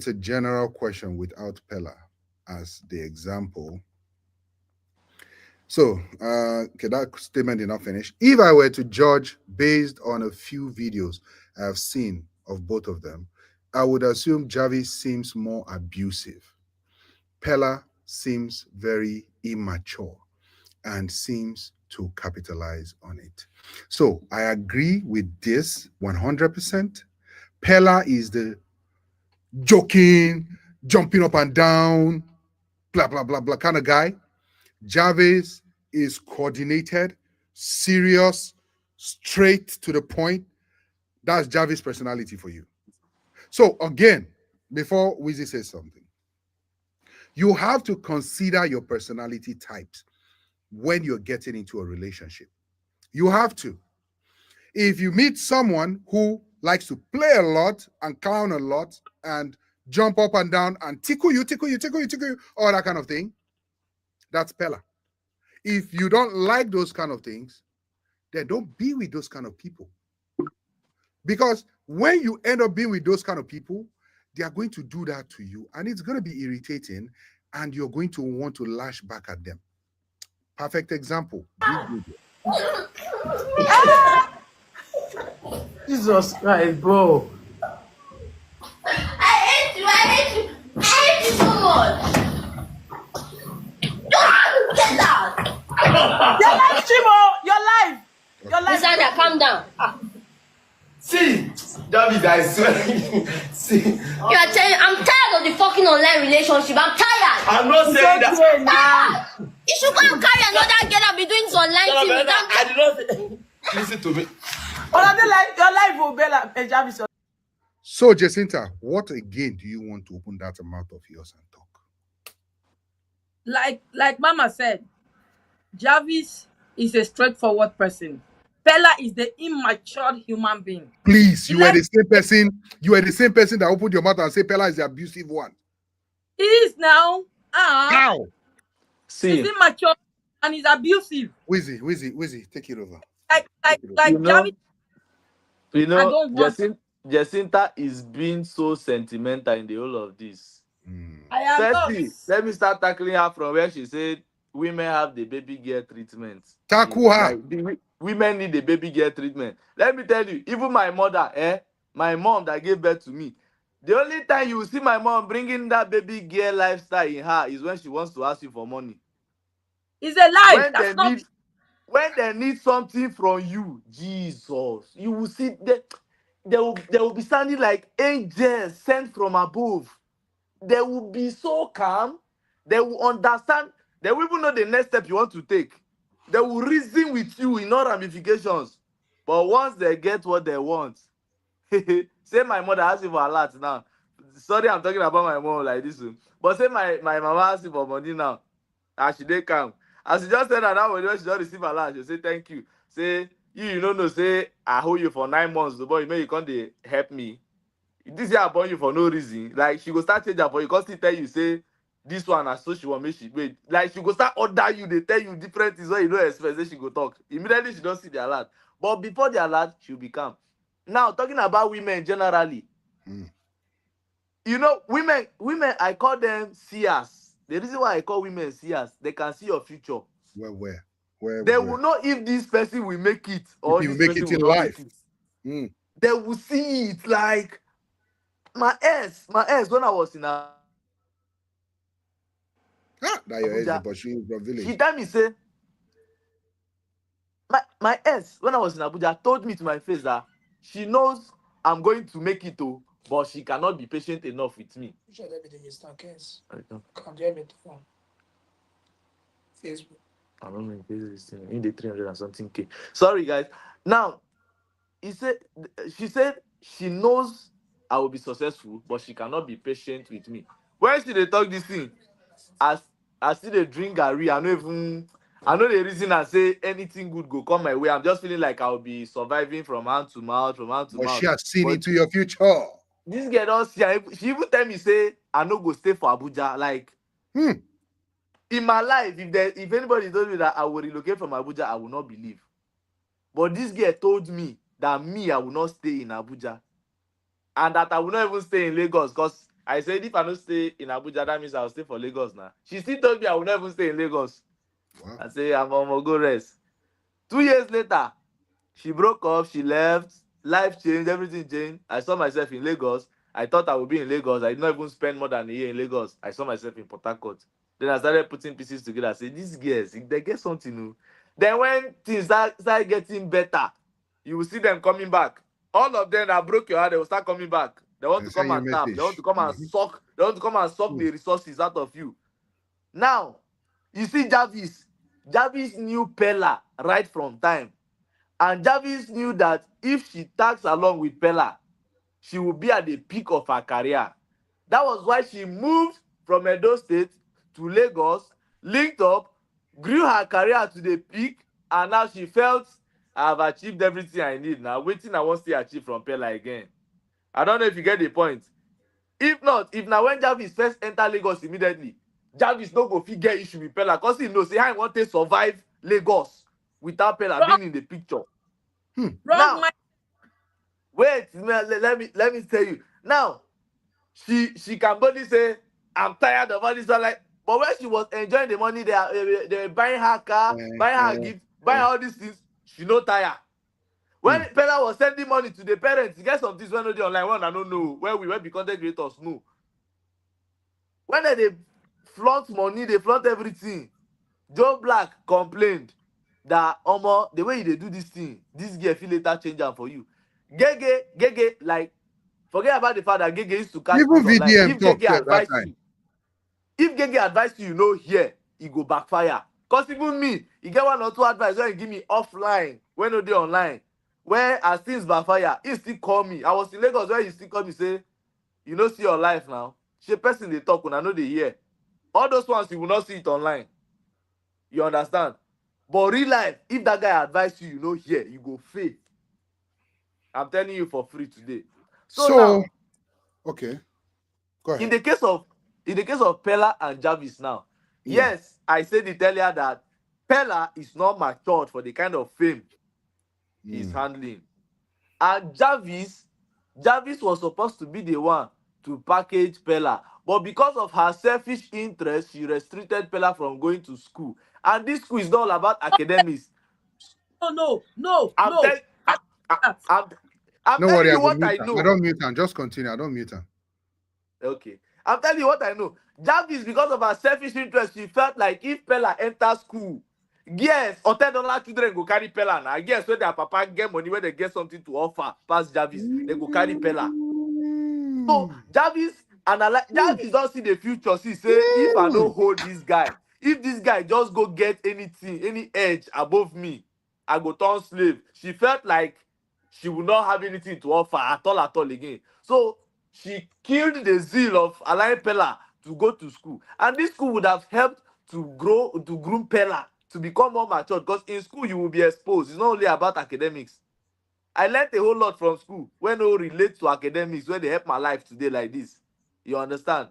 a general question without Pella, as the example. So, okay, that statement did not finish. If I were to judge based on a few videos I've seen of both of them, I would assume Javi seems more abusive. Pella seems very immature and seems to capitalize on it. So, I agree with this 100%. Pella is the joking, jumping up and down, blah, blah, blah, blah kind of guy. Jarvis is coordinated, serious, straight to the point. That's Jarvis' personality for you. So, again, before Wizzy says something, you have to consider your personality types when you're getting into a relationship. You have to. If you meet someone who likes to play a lot and clown a lot and jump up and down and tickle you, all that kind of thing, that's Pella. If you don't like those kind of things, then don't be with those kind of people. Because when you end up being with those kind of people, they are going to do that to you and it's going to be irritating and you're going to want to lash back at them. Perfect example. Jesus Christ, bro. I hate you. I hate you. I hate you so much. Get out. Your life, Chimo. Your life. Your life. Sandra, calm down. See, David, I swear. See, You are telling. I'm tired of the fucking online relationship. I'm tired. I'm not saying that. Okay, now. You should go and carry another girl and be doing some online thing without. I did not. Listen to me. Your life will be like Jarvis. So, Jacinta, what again do you want to open that mouth of yours and talk? Like Mama said, Jarvis is a straightforward person. Pella is the immature human being. Please, you are the same person. You are the same person that opened your mouth and say Pella is the abusive one. He is now. How? See, He's immature and he's abusive. Wizzy, take it over. Like you know, Jarvis. you I know, don't want. Jacinta is being so sentimental in the whole of this. I am not. Firstly, let me start tackling her from where she said women have the baby girl treatment. Tackle her. Like, women need the baby girl treatment. Let me tell you, even my mother, my mom that gave birth to me, the only time you will see my mom bringing that baby girl lifestyle in her is when she wants to ask you for money. It's a lie. When That's not. when they need something from you, Jesus, you will see they will be sounding like angels sent from above. They will be so calm. They will understand. They will even know the next step you want to take. They will reason with you in all ramifications. But once they get what they want, say my mother asking for a lot now. Sorry, I'm talking about my mom like this. But say my mama asking for money now. As she dey come. As she just said that now when she just receive a lot, she say thank you. Say you don't know, say I hold you for 9 months, but you know you can't dey help me. This year I born you for no reason. Like she go start change her for you, because still tell you say this one as so she want make she wait. Like she go start order you, they tell you different things when you don't expect. Then she go talk. Immediately she don't see the alert. But before the alert, she'll be calm. Now talking about women generally, you know, women, I call them seers. The reason why I call women seers, they can see your future. Where? They will know if this person will make it or If this you make person it in will not life. make it. They will see it. Like my ex when I was in a That your Abuja, ex, but she is from village. she tell me say my ex when I was in Abuja told me to my face that she knows I'm going to make it too, but she cannot be patient enough with me. Facebook. I don't know if this is in the 300 and something K. Sorry guys. Now she said she knows I will be successful, but she cannot be patient with me. When she dey talk this thing, as I still dey drink garri, I know the reason I say anything good go come my way. I'm just feeling like I'll be surviving from hand to mouth, But she has seen But into your future. this girl don't see. She even tell me say I no go stay for Abuja. Like in my life, if anybody told me that I will relocate from Abuja, I will not believe. But this girl told me that I will not stay in Abuja, and that I will not even stay in Lagos because I said if I don't stay in Abuja, that means I'll stay for Lagos now. She still told me I will never stay in Lagos. Wow. I say I'm gonna go rest. 2 years later, she broke up, she left, life changed, everything changed. I saw myself in Lagos. I thought I would be in Lagos. I did not even spend more than a year in Lagos. I saw myself in Port Harcourt. Then I started putting pieces together. I said, these girls, if they get something new. Then when things start getting better, you will see them coming back. All of them that broke your heart, they will start coming back. They want I to send come you a and tap. They want message. to come and suck. They want to come and suck the resources out of you. Now, you see Jarvis. Jarvis knew Pella right from time. And Jarvis knew that if she tags along with Pella, she will be at the peak of her career. That was why she moved from Edo State to Lagos, linked up, grew her career to the peak, and now she felt I have achieved everything I need. Now, waiting I want to achieve from Pella again. I don't know if you get the point. If not, if now when Jarvis first enter Lagos immediately, Jarvis no go fit get issue with Pella because he know say how he want to survive Lagos without Pella Wrong, being in the picture. wrong Now, mind. wait, let me tell you. Now, she can boldly say, I'm tired of all this. Like, but when she was enjoying the money, they were buying her car, buying her gift, buying all these things. She no tire. When Pella was sending money to the parents, get some things when no dey online, one I don't know where we be content creators know. When they flaunt money, they flaunt everything. Joe Black complained that Omo, the way they do this thing, this girl feel later change am for you. Gege, like, forget about the fact that Gege used to catch Even cruise online. VDM talk sef that time. If Gege advise you, you know here, e go backfire. Cause even me, e get one or two advice wey he give me offline, wey no dey online. Where as things backfire, he still call me. I was in Lagos where he still call me say, you no see your life now. Shey person dey talk, una no dey hear. All those ones you will not see it online. You understand? But real life, if that guy advise you, you know here, you go fail. I'm telling you for free today. So So, now, okay, go in ahead. the case of Pella and Jarvis now, yes, I said it earlier that Pella is not matured for the kind of fame he's handling. And Jarvis was supposed to be the one to package Pella. But because of her selfish interest, she restricted Pella from going to school. And this school is not all about academics. I'm No. telling I that. I'm, I'm No telling worry, I you go what mute I am. I know. don't mute am. Just continue. I don't mute am. Okay. I'm telling you what I know. Jarvis, because of her selfish interest, she felt like if Pella enters school, yes, or $10 children go carry Pella now. Yes, when their papa get money, when they get something to offer past Jarvis, they go carry Pella. So Jarvis don't see the future. See, say if I don't hold this guy, if this guy just go get anything, any edge above me, I go turn slave. She felt like she would not have anything to offer at all again. So she killed the zeal of allowing Pella to go to school, and this school would have helped to groom Pella to become more mature. Because in school you will be exposed. It's not only about academics. I learned a whole lot from school when no relate to academics, when they help my life today like this. You understand?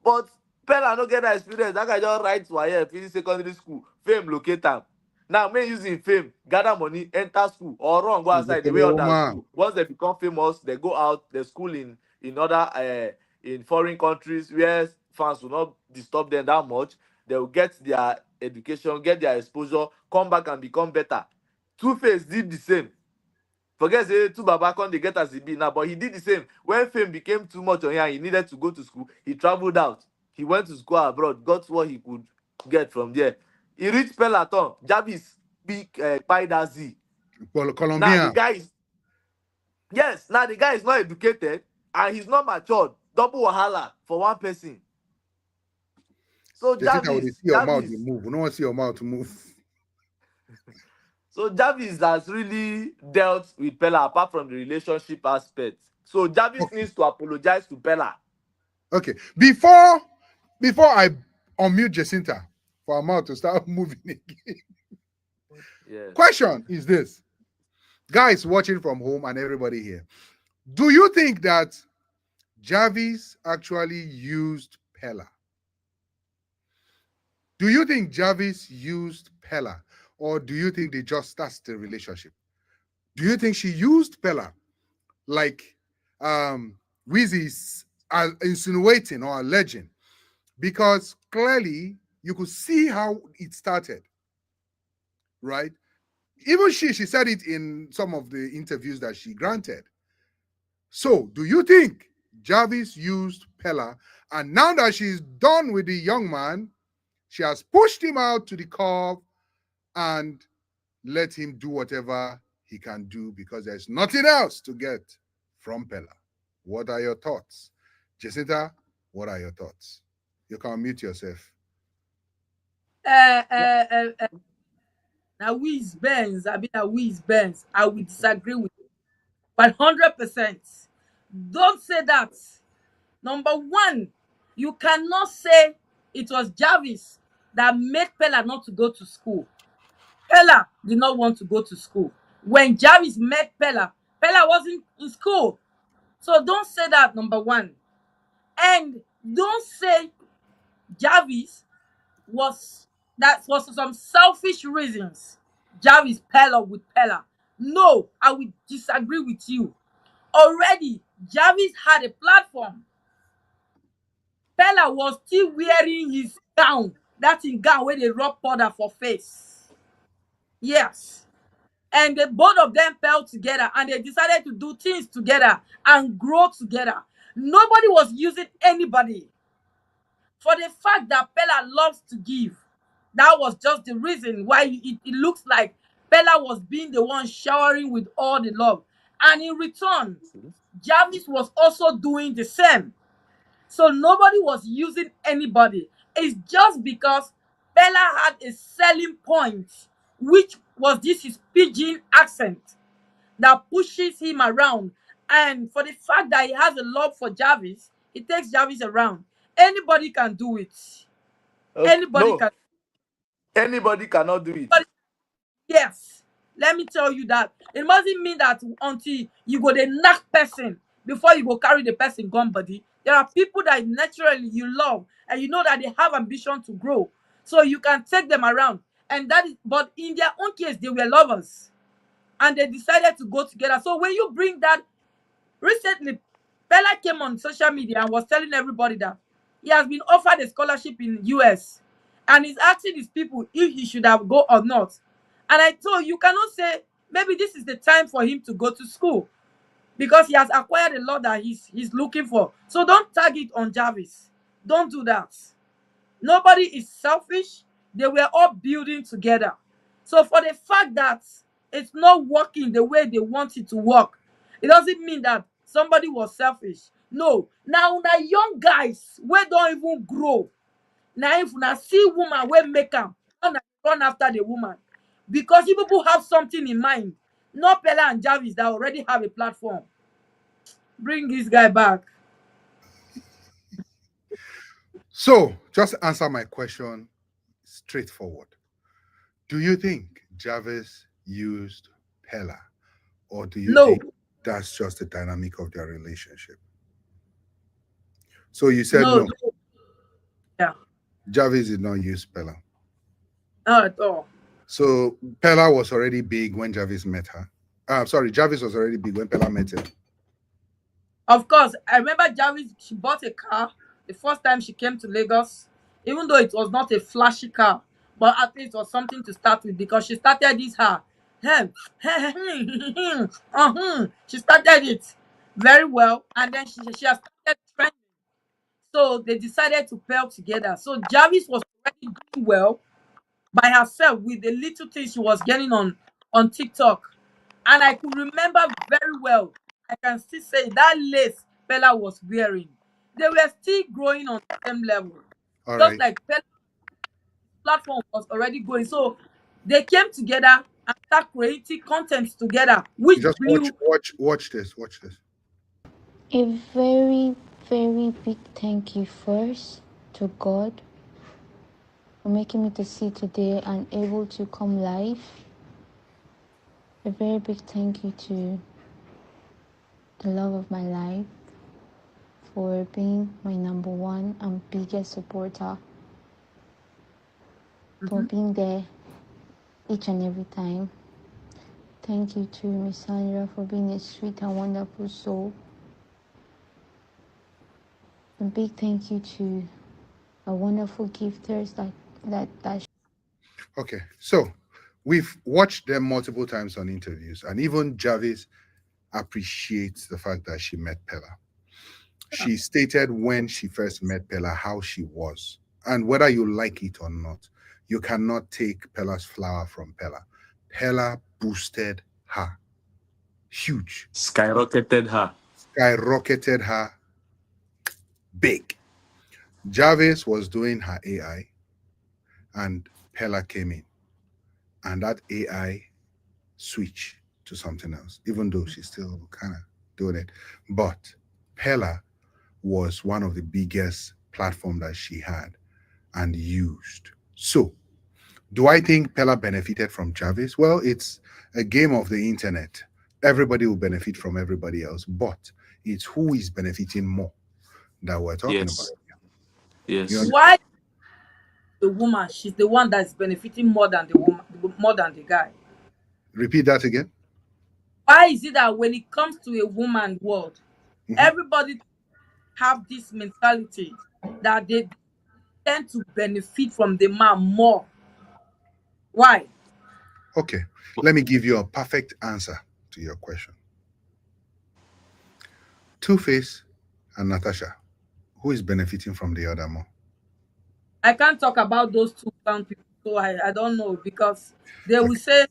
But Pella no get that experience. That guy just write WAEC, finish secondary school, fame locate am. Now, men using fame, gather money, enter school, or run go You go outside the for way the others woman. do. Once they become famous, they go out, they school in other in foreign countries where fans will not disturb them that much. They will get their education, get their exposure, come back and become better. Two-Face did the same. Forget say two baba come dey get as e be now, but he did the same. When fame became too much on him and he needed to go to school, he traveled out. He went to school abroad, got what he could get from there. He reached Peloton. Jarvis big Spider Z. Now the Colombian. guy is yes, now the guy is not educated and he's not matured. Double wahala for one person. So Jacinta, would see your mouth dey Jarvis, move. We don't want to see your mouth move. so Jarvis has really dealt with Pella apart from the relationship aspect. So Jarvis needs to apologize to Pella. Okay. Before I unmute Jacinta for our mouth to start moving again. Yes. Question is this. Guys watching from home and everybody here. Do you think that Jarvis actually used Pella? Do you think Jarvis used Pella? Or do you think they just started the relationship? Do you think she used Pella like Weezy's insinuating or alleging, because clearly you could see how it started, right? Even she said it in some of the interviews that she granted. So, do you think Jarvis used Pella, and now that she's done with the young man, she has pushed him out to the curb and let him do whatever he can do because there's nothing else to get from Pella? What are your thoughts? Jacinta, what are your thoughts? You can mute yourself. Uh, uh, uh, uh, now, whiz Benz, I mean, now whiz Benz, I will disagree with you 100%. Don't say that. Number one, you cannot say it was Jarvis that made Pella not to go to school. Pella did not want to go to school. When Jarvis met Pella, Pella wasn't in school. So don't say that, number one. And don't say Jarvis was that was for some selfish reasons. Jarvis Pella with Pella. No, I will disagree with you. Already, Jarvis had a platform. Pella was still wearing his gown. That in gown where they rub powder for face. Yes. And the both of them fell together and they decided to do things together and grow together. Nobody was using anybody. For the fact that Pella loves to give, that was just the reason why it looks like Pella was being the one showering with all the love. And in return, Jarvis was also doing the same. So nobody was using anybody. It's just because Bella had a selling point, which was this his pidgin accent that pushes him around. And for the fact that he has a love for Jarvis, it takes Jarvis around. Anybody can do it. Anybody No, can. anybody cannot do it. Yes, let me tell you that it mustn't mean that until you go the knock person before you go carry the person gone body. There are people that naturally you love and you know that they have ambition to grow, so you can take them around. And that is, but in their own case, they were lovers and they decided to go together. So when you bring that, recently, Bella came on social media and was telling everybody that he has been offered a scholarship in US and he's asking his people if he should have go or not. And I told you cannot say maybe this is the time for him to go to school because he has acquired a lot that he's looking for. So don't tag it on Jarvis. Don't do that. Nobody is selfish. They were all building together. So for the fact that it's not working the way they want it to work, it doesn't mean that somebody was selfish. No. Now young guys wey don't even grow. Now if una see woman wey make am, run after the woman. Because you people have something in mind. Not Pella and Jarvis that already have a platform. Bring this guy back. So, just answer my question straightforward. Do you think Jarvis used Pella, or do you No, think that's just the dynamic of their relationship? So you said no, no. yeah, Jarvis did not use Pella. not at all. So Pella was already big when Jarvis met her. Sorry, Jarvis was already big when Pella met him. Of course, I remember Jarvis, she bought a car the first time she came to Lagos, even though it was not a flashy car, but at least it was something to start with because she started this her. She started it very well, and then she has started trending. So they decided to pair together. So Jarvis was already doing well by herself with the little things she was getting on TikTok. And I could remember very well. I can still say that lace Bella was wearing. They were still growing on the same level. All Just right. like Bella's platform was already going. So they came together and started creating content together, which Just blew. watch this. Watch this. A very, very big thank you first to God for making me to see today and able to come live. A very big thank you to the love of my life for being my number one and biggest supporter, for being there each and every time. Thank you to Miss Sandra for being a sweet and wonderful soul. A big thank you to our wonderful gifters that Okay, so we've watched them multiple times on interviews, and even Jarvis appreciates the fact that she met Pella. She stated when she first met Pella how she was. And whether you like it or not, you cannot take Pella's flower from Pella. Pella boosted her huge, Skyrocketed her. skyrocketed her big. Jarvis was doing her AI, and Pella came in, and that AI switched to something else, even though she's still kind of doing it. But Pella was one of the biggest platform that she had and used. So, do I think Pella benefited from Jarvis? Well, it's a game of the internet. Everybody will benefit from everybody else, but it's who is benefiting more that we're talking about. Yes. You Yes. understand? Why the woman? She's the one that's benefiting more than the woman, more than the guy. Repeat that again. Why is it that when it comes to a woman world, Mhm. everybody have this mentality that they tend to benefit from the man more? Why? Okay, let me give you a perfect answer to your question. Two Face and Natasha, who is benefiting from the other more? I can't talk about those two brown people, so I don't know because they will Okay, say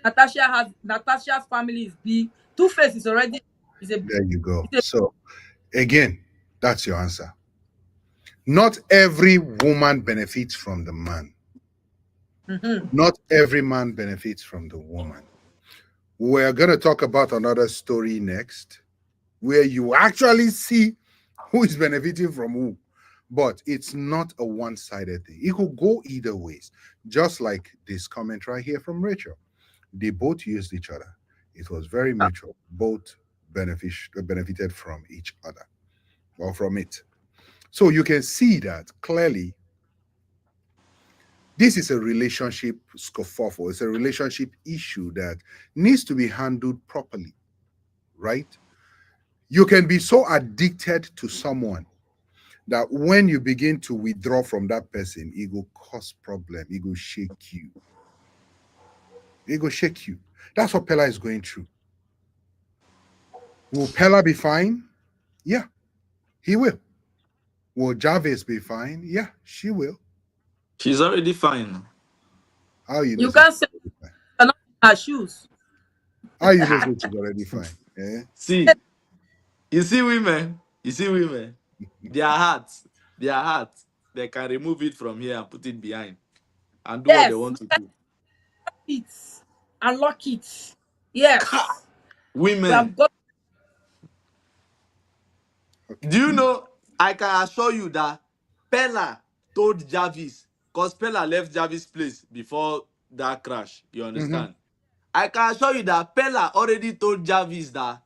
Natasha's family is big. Two Face is already is a there you go. is a So, again, that's your answer. Not every woman benefits from the man. mhm. Not every man benefits from the woman. We're going to talk about another story next where you actually see who is benefiting from who. But it's not a one sided thing. It could go either ways, just like this comment right here from Rachel. They both used each other. It was very mutual. Both benefited from each other or from it. So you can see that clearly this is a relationship scuffle. It's a relationship issue that needs to be handled properly, right? You can be so addicted to someone that when you begin to withdraw from that person, it will cause problem. It will shake you. It will shake you. That's what Pella is going through. Will Pella be fine? Yeah, he will. Will Jarvis be fine? Yeah, she will. She's already fine. How you know You she's can't say already fine? you're not in her shoes. How you know she's already fine? Eh? See, you see women, you see women, their hearts, their hearts, they can remove it from here and put it behind and do what they Yes, want to do. it and lock it. Yes, we Women, have got. Okay. do you know? I can assure you that Pella told Jarvis, because Pella left Jarvis' place before that crash. You Mm-hmm. understand? I can assure you that Pella already told Jarvis that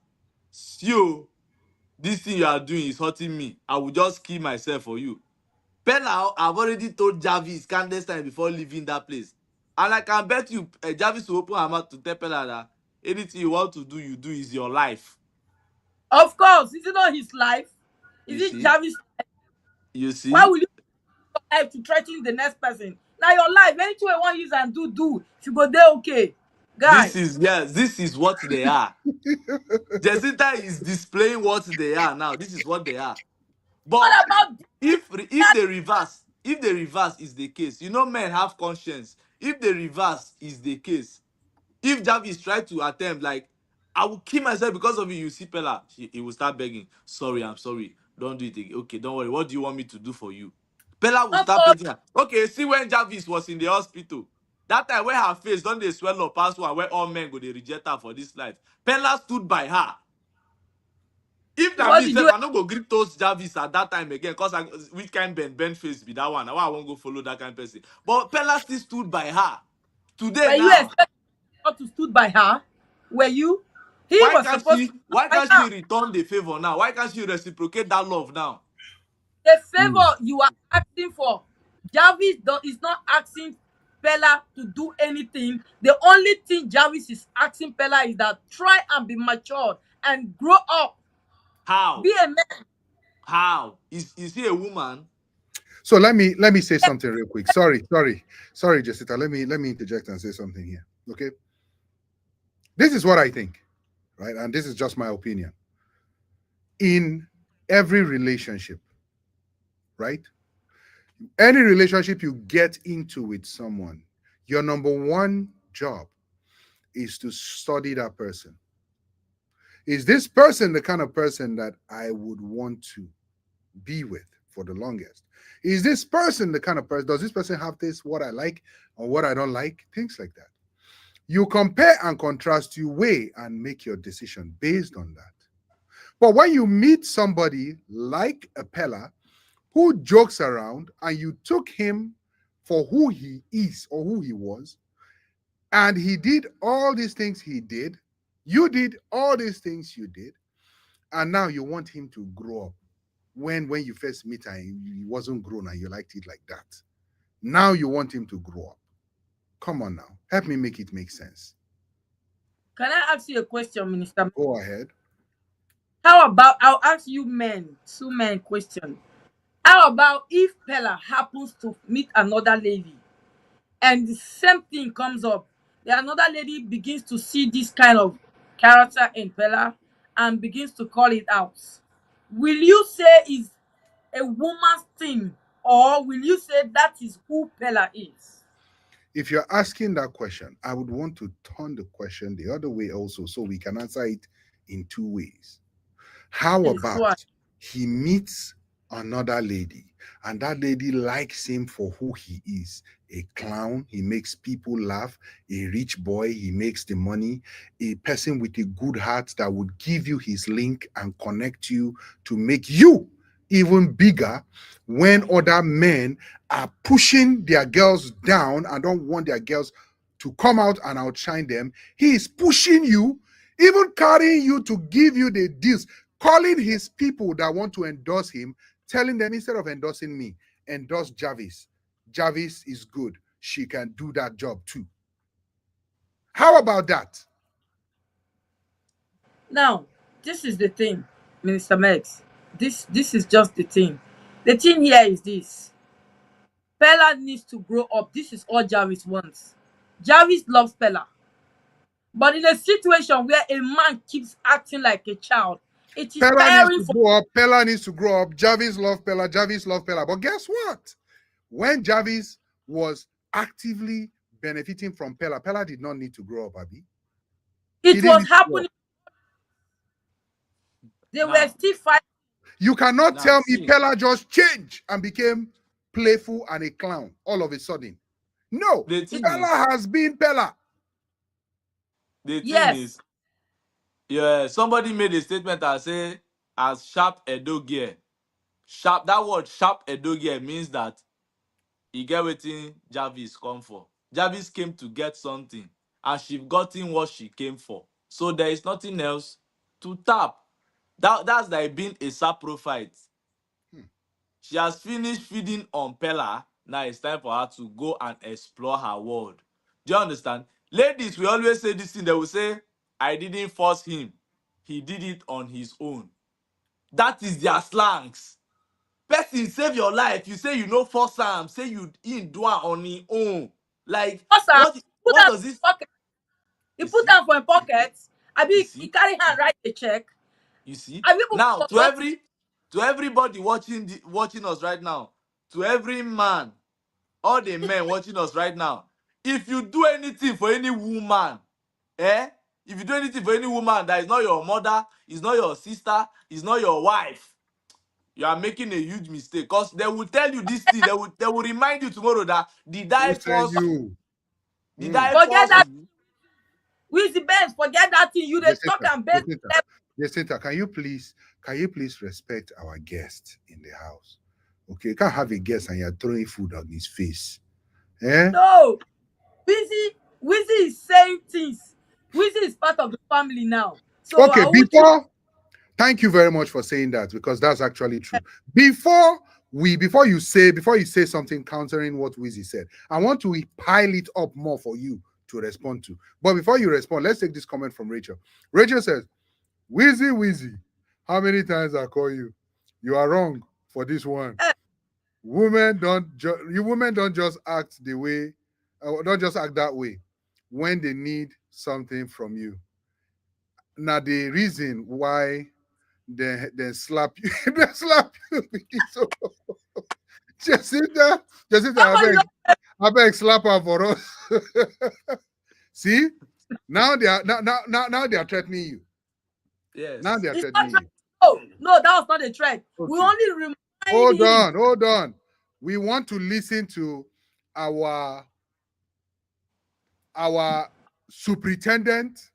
you, this thing you are doing is hurting me. I will just kill myself for you. Pella have already told Jarvis countless time before leaving that place. And I can bet you Jarvis will open her mouth to tell Pella that anything you want to do, you do is your life. Of course, is it not his life? You Is it see? Jarvis? You Why see? will you life to threaten the next person? Now your life, anything you want use and do. If you go there, okay, This guy. is yes, this is what they are. Jacinta is displaying what they are now. This is what they are. But What about if the reverse, if the reverse is the case, you know men have conscience. If the reverse is the case, if Jarvis try to attempt like I will kill myself because of you, you see Pella, he will start begging. Sorry, I'm sorry. Don't do it again. Okay, don't worry. What do you want me to do for you? Pella will of start course? begging her. Okay, see when Jarvis was in the hospital. That time when her face don't they swell up past one where all men go they reject her for this life. Pella stood by her. If na What me did sef, you I no go gree toast Jarvis at that time again. Cause which kind bend face be that one? Now I won't go follow that kind of person. But Pella still stood by her. Today were you now, expecting not to stood by her? Were you? He why was can't supposed to she? stood Why by can't her. she return the favor now? Why can't she reciprocate that love now? The favor Mm. you are asking for, Jarvis is not asking Pella to do anything. The only thing Jarvis is asking Pella is that try and be matured and grow up. How? Be a man. How is he a woman? So let me say something real quick. Sorry, Jessica. Let me interject and say something here. Okay, this is what I think, right? And this is just my opinion. In every relationship, right? Any relationship you get into with someone, your number one job is to study that person. Is this person the kind of person that I would want to be with for the longest? Is this person the kind of person, does this person have this, what I like or what I don't like? Things like that. You compare and contrast, you weigh and make your decision based on that. But when you meet somebody like a Pella who jokes around and you took him for who he is or who he was, and he did all these things he did, you did all these things you did, and now you want him to grow up. When you first meet and he wasn't grown and you liked it like that. Now you want him to grow up. Come on now. Help me make it make sense. Can I ask you a question, Minister? Go ahead. How about I'll ask you men, two men question. How about if Pella happens to meet another lady and the same thing comes up? The another lady begins to see this kind of character in Pella and begins to call it out. Will you say is a woman's thing, or will you say that is who Pella is? If you're asking that question, I would want to turn the question the other way also so we can answer it in two ways. How Please about go ahead. he meets another lady and that lady likes him for who he is, a clown, he makes people laugh, a rich boy, he makes the money, a person with a good heart that would give you his link and connect you to make you even bigger when other men are pushing their girls down and don't want their girls to come out and outshine them. He is pushing you, even carrying you to give you the deals, calling his people that want to endorse him, telling them instead of endorsing me, endorse Jarvis. Jarvis is good. She can do that job too. How about that? Now, this is the thing, Minister Mex. This is just the thing. The thing here is this. Pella needs to grow up. This is all Jarvis wants. Jarvis loves Pella. But in a situation where a man keeps acting like a child, it is Pella needs tiring to for. grow up. Pella needs to grow up. Jarvis love Pella. Jarvis love Pella. But guess what? When Jarvis was actively benefiting from Pella, Pella did not need to grow up, Abby. He It didn't was need to grow up. happening. They were Now, still fighting. You cannot now tell me see Pella just changed and became playful and a clown all of a sudden. No, the thing is Pella has been Pella. the thing Yes. is yeah, somebody made a statement and say as sharp Edo gear. Sharp, that word sharp Edo gear means that he get wetin Jarvis come for. Jarvis came to get something and she gotten what she came for. So there is nothing else to tap. That's like being a saprophyte. Hmm. She has finished feeding on Pella. Now it's time for her to go and explore her world. Do you understand? Ladies will always say this thing. They will say, I didn't force him. He did it on his own. That is their slangs. Person save your life. You say you no force am. Say you in do am on him own. Like Awesome. Put what am does this? for pocket. He You put see? am for him pocket. I You be he see? carry hand write the check. You see? I people Now forgot it. to everybody watching us right now, to every man, all the men watching us right now, if you do anything for any woman, eh? If you do anything for any woman that is not your mother, is not your sister, is not your wife, you are making a huge mistake. Because they will tell you this thing, they will remind you tomorrow that did Who I said force you? you? Did Hmm. I Forget force that. you? With the Benz, forget that thing. You they talk Jacinta, and base. Jacinta, Jacinta, can you please respect our guest in the house? Okay, you can't have a guest and you're throwing food on his face. Eh? No. Wizzy is saying things. Wizzy is part of the family now. So Okay, I want you. thank you very much for saying that because that's actually true. Before you say something countering what Wizzy said, I want to pile it up more for you to respond to. But before you respond, let's take this comment from Rachel. Rachel says, Wizzy, Wizzy, how many times I call you? You are wrong for this one. Women don't just act the way, don't just act that way when they need something from you. Now the reason why they slap you, they slap you. So Jacinta, Somebody I beg slap her for us. See, now they are now they are threatening you. Yes. Now they are It's threatening not you. no, that was not a threat. We Okay. only remind Hold on. We want to listen to our superintendent.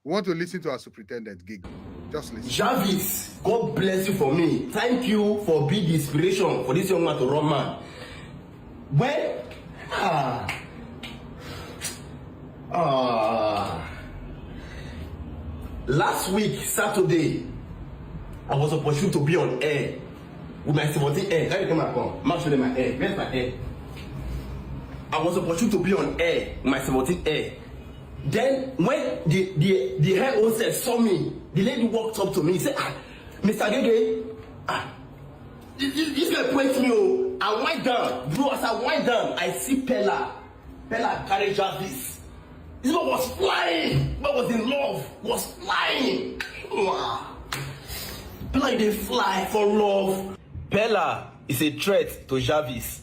We want to listen to our superintendent, Gig. Just listen. Jarvis, God bless you for me. Thank you for being the inspiration for this young man to run man. When last week, Saturday, I was opportune to be on air with my 17 air. Can you come back on? I'm showing my air. Where's my air? I was opportune to be on air with my 17 air. Then when the head hostess saw me, the lady walked up to me and said, Mr. Gege, this guy points me. I went down. Bro, as I went down, I see Pella carry Jarvis. This one was flying. But was in love. Was flying. Wow. Pella didn't fly for love. Pella is a threat to Jarvis.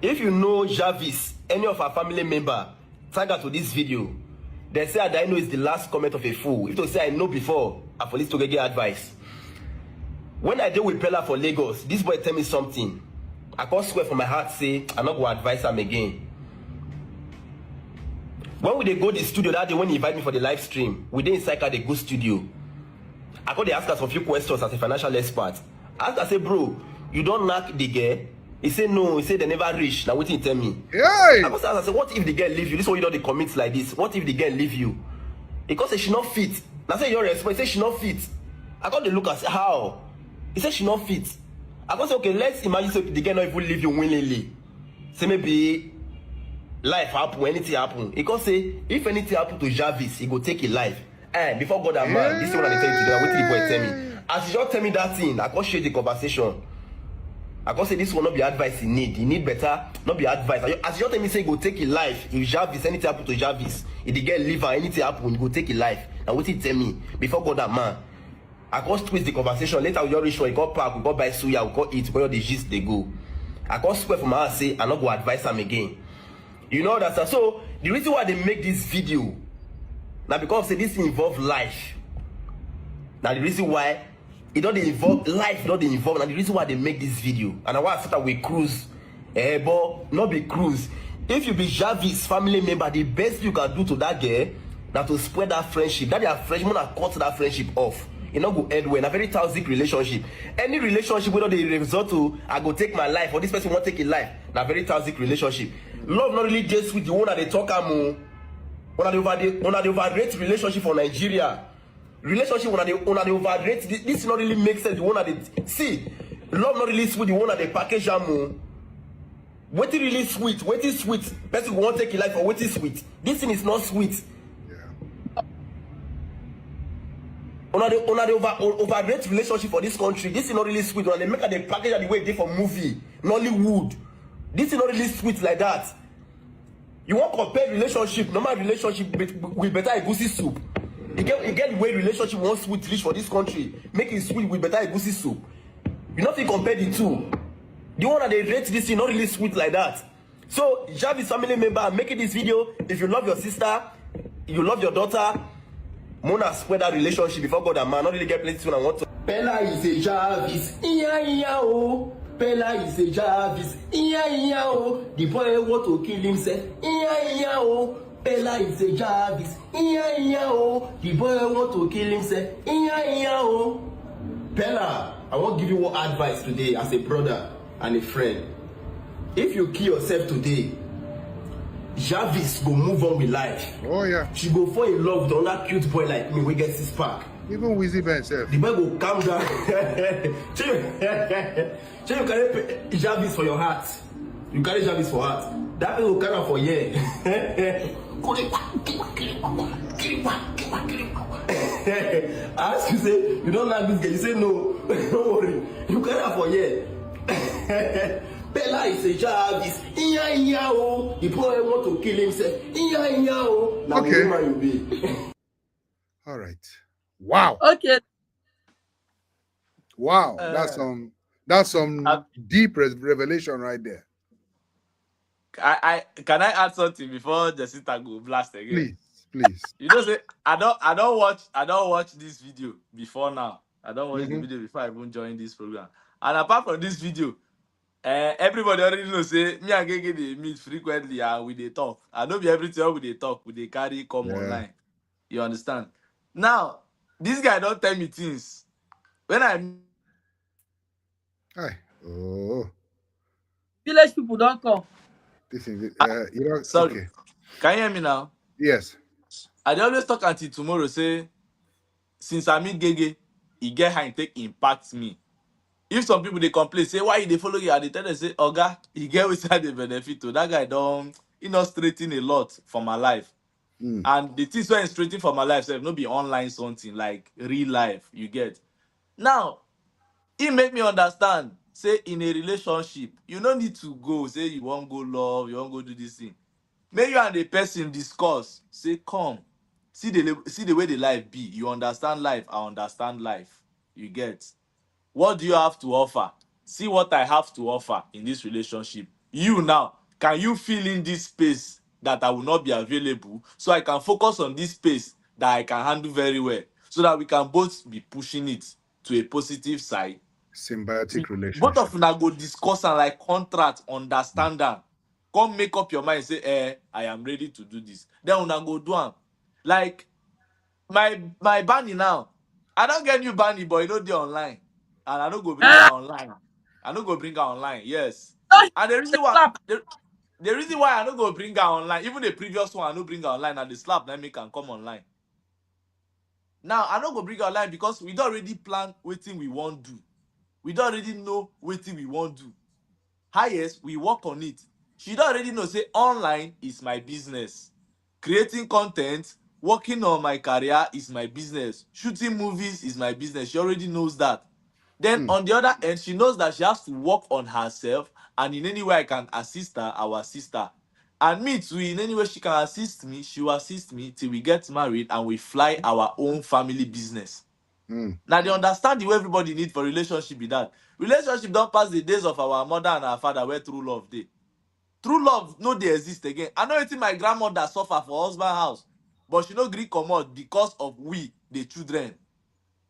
If you know Jarvis, any of our family member, tag her to this video. They say that I know is the last comment of a fool. If they say I know before, I police to get advice. When I deal with Pella for Lagos, this boy tell me something. I can't swear from my heart say I'm not going to advise him again. When we go to the studio that day when he invited me for the live stream, we didn't inside the good studio. I got to ask us a few questions as a financial expert. I say, bro, you don't knock the girl. He said no. He said they never reach. Now what did he tell me? Hey! I said, what if the girl leave you? This is why you don't commit like this. What if the girl leave you? Because she not fit. I said your response. He said she not fit. I got to look and say how. He said she not fit. I got to say okay. Let's imagine so the girl not even leave you willingly. Say maybe life happen, anything happen. He can say if anything happen to Jarvis, he go take his life. And before God and man, this is what I tell you today. What did the boy tell me? As you just tell me that thing, I can share the conversation. I can say this will not be advice he need. He need better, not be advice. As you tell me say go take his life. If Jarvis, anything happen to Jarvis, if the girl leave her, anything happen, he go take his life. Now what he tell me? Before God and man, I can twist the conversation. Later we just reach for, we go park, we go buy suya, we go eat, where the gist they go. I can swear from my heart say I not go advise him again. You know that. So the reason why they make this video now because say this involve life. Now the reason why it don't involve life, not involve. And the reason why they make this video, and I want to start with cruise, but not be cruise. If you be Jarvis family member, the best you can do to that girl, now to spread that friendship. That their friendship, wanna cut that friendship off. You know, go end well. A very toxic relationship. Any relationship whether they resort to, I go take my life, or this person won't take his life. Now very toxic relationship. Love not really just with the one that they talk about. When they overrate relationship for Nigeria. Relationship when they overrate this not really make sense. The one that they see love not really sweet. The one that they package am. What is really sweet? What is sweet? Person won't take your life for what is sweet. This thing is not sweet. When they overrate relationship for this country. This is not really sweet. When they make the package the way they for movie, Nollywood. This is not really sweet like that. You want compare relationship, normal relationship with better egusi soup. You get the way relationship wants sweet rich for this country. Make it sweet with better egusi soup. You not think compare the two. The one that they rate this thing not really sweet like that. So Jarvis family member making this video. If you love your sister, you love your daughter, Mona spread that relationship before God and man. Not really get places when I want to. Pella is a Jarvis. Oh. Pella is a Jarvis. Oh. The boy want to kill himself. Oh. Pella is a Jarvis. Oh. The boy want to kill himself. Oh. Pella, I want to give you one advice today as a brother and a friend. If you kill yourself today, Jarvis go move on with life. Oh yeah. She go fall in love with another cute boy like me. We get 6 pack. Even Wizzy Ben self. The boy go calm down. So you carry Jarvis for your heart. You carry Jarvis for heart. That boy will carry for year. I ask you say you don't like this girl. You say no. Don't worry, you carry her for here. Bella is a Jarvis. Oh. The boy want to kill himself. Oh. Now Okay. you be. All right. Wow. Okay. Wow. That's I, some deep revelation right there. I can I add something before Jessica go blast again? Please, please. You know, say I don't watch this video before now. I don't watch the Mm-hmm. video before I even join this program. And apart from this video, everybody already know say me and Gege dey meet frequently and we dey talk. I know be everything wey we dey talk, we dey carry come Yeah. online. You understand? Now, this guy don't tell me things. When I Hi. Oh, Village people don't come. this is ah, sorry, okay. can you hear me now? Yes. I dey always talk until tomorrow. Say since I meet Gege, he get how he take impact me. If some people they complain, say why you dey follow you, I dey tell them say, Oga, he get wetin I dey benefit to. That guy don't he not straighten a lot for my life. Mm. And the things wey straighten for my life, sef, no be online something like real life. You get now. He make me understand. Say in a relationship, you no need to go. Say you won't go love, you won't go do this thing. Make you and the person discuss. Say come, see the way the life be. You understand life, I understand life. You get. What do you have to offer? See what I have to offer in this relationship. You now, can you fill in this space that I will not be available so I can focus on this space that I can handle very well so that we can both be pushing it to a positive side. Symbiotic Both relationship. of una go discuss and like contract, understand am. Come make up your mind, say, I am ready to do this. Then una go do am. Like my Barney now. I don't get new Barney, but you know they online. And I don't go bring her Ah, online. I don't go bring her online, yes. don't And the reason why slap. the reason why I don't go bring her online, even the previous one, I don't bring her online and the slap that make her come online. Now I don't go bring her online because we don't already plan wetin we want do. We don't already know wetin we want do. Highest, we work on it. She don already know say online is my business. Creating content, working on my career is my business. Shooting movies is my business. She already knows that. Then Mm. on the other end, she knows that she has to work on herself, and in any way I can assist her, I will assist her. And me too, in any way she can assist me, she will assist me till we get married and we fly our own family business. Mm. Now they understand the way everybody need for relationship be that. Relationship don't pass the days of our mother and our father where true love dey. True love no dey exist again. I know wetin my grandmother suffer for husband house, but she no gree comot because of we, the children.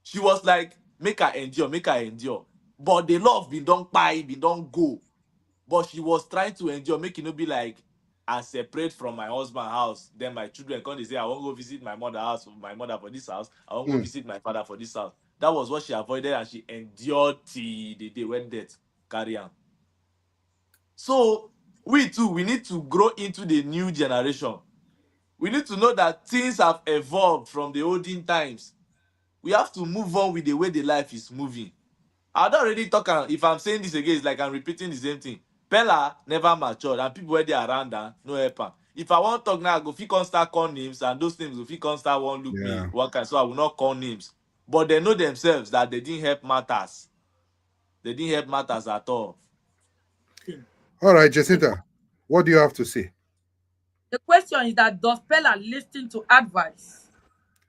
She was like, make her endure, make her endure. But the love been don kpai, been don go. But she was trying to endure, make it no be like I separate from my husband house. Then my children come, they say, I won't go visit my mother house, my mother for this house. I won't go Mm. visit my father for this house. That was what she avoided, and she endured till the day when death carry am. So we too, we need to grow into the new generation. We need to know that things have evolved from the olden times. We have to move on with the way the life is moving. I don't already talk am. If I'm saying this again, it's like I'm repeating the same thing. Pella never matured, and people where they around her no help am. If I want talk now, I go fit come start call names, and those names go fit come start one look me Yeah. one kind. So I will not call names. But they know themselves that they didn't help matters. They didn't help matters at all. All right, Jacinta. What do you have to say? The question is that does Pella listen to advice?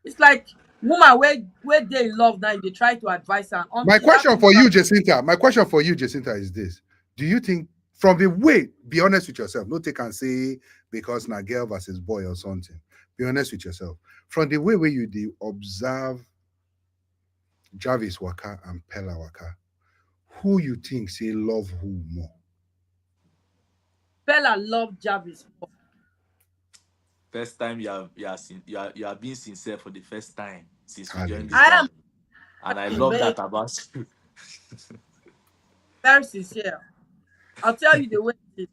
It's like woman where they in love now, they try to advise her My until that question woman. for you, Jacinta. My question for you, Jacinta, is this: do you think, from the way, be honest with yourself, no take and say because na girl versus boy or something. Be honest with yourself. From the way where you observe Jarvis Waka and Pella Waka, who you think say love who more? Pella love Jarvis more. First time you are being sincere for the first time since we joined this I Hallelujah. am family, and I love very, that about you. very sincere. I'll tell you the way it is.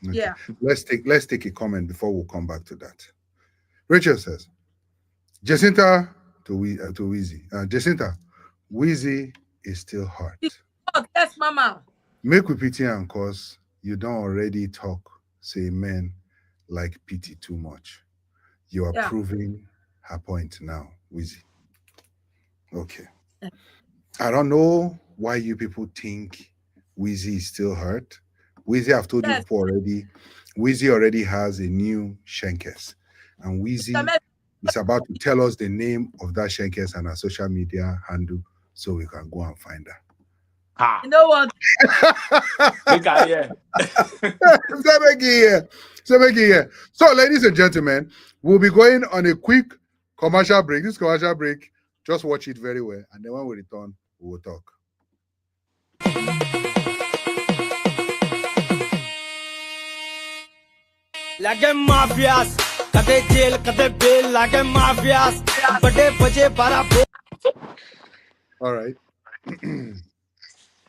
Okay. Yeah. Let's take a comment before we come back to that. Rachel says, Jacinta to Wheezy. Jacinta, Wheezy is still hot. Oh, yes, mama. Make we pity am cause you don't already talk, say men like pity too much. You are Yeah. proving her point now, Wheezy. Okay. I don't know why you people think Wheezy is still hurt. Wheezy, I've told you Yes, people already. Wheezy already has a new Shenkes, and Mr. Wheezy Messi, is about to tell us the name of that Shenkes and her social media handle, so we can go and find Ha! you know what? her. Make I hear. Sebeki here. So, ladies and gentlemen, we'll be going on a quick commercial break. This commercial break, just watch it very well, and then when we return, we will talk. like a mafias, kade jail, kade bail, like a mafias, bade baje bara. All right.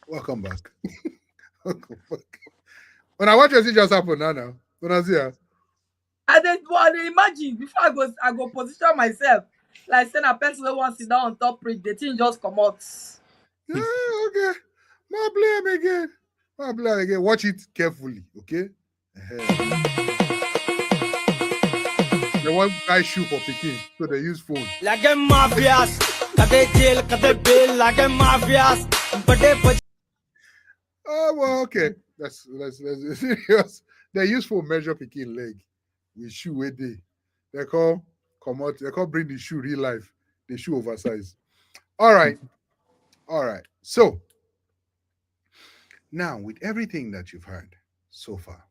Welcome back. Welcome back. When I watch you see just happen now. When I see her. I dey imagine before I go position myself like saying a person wey wan sit down on top bridge, the thing just come out. Yeah, okay. My blame again. My blame again. Watch it carefully, okay? They want buy shoe for picking, so they use phone. Like a mafias, kade jail, kade bail, like a mafias, bade baje. Oh well, okay. Let's serious. They use for measure picking leg with shoe where they call come out, they call bring the shoe real life. The shoe oversized. All right, all right. So now with everything that you've heard so far,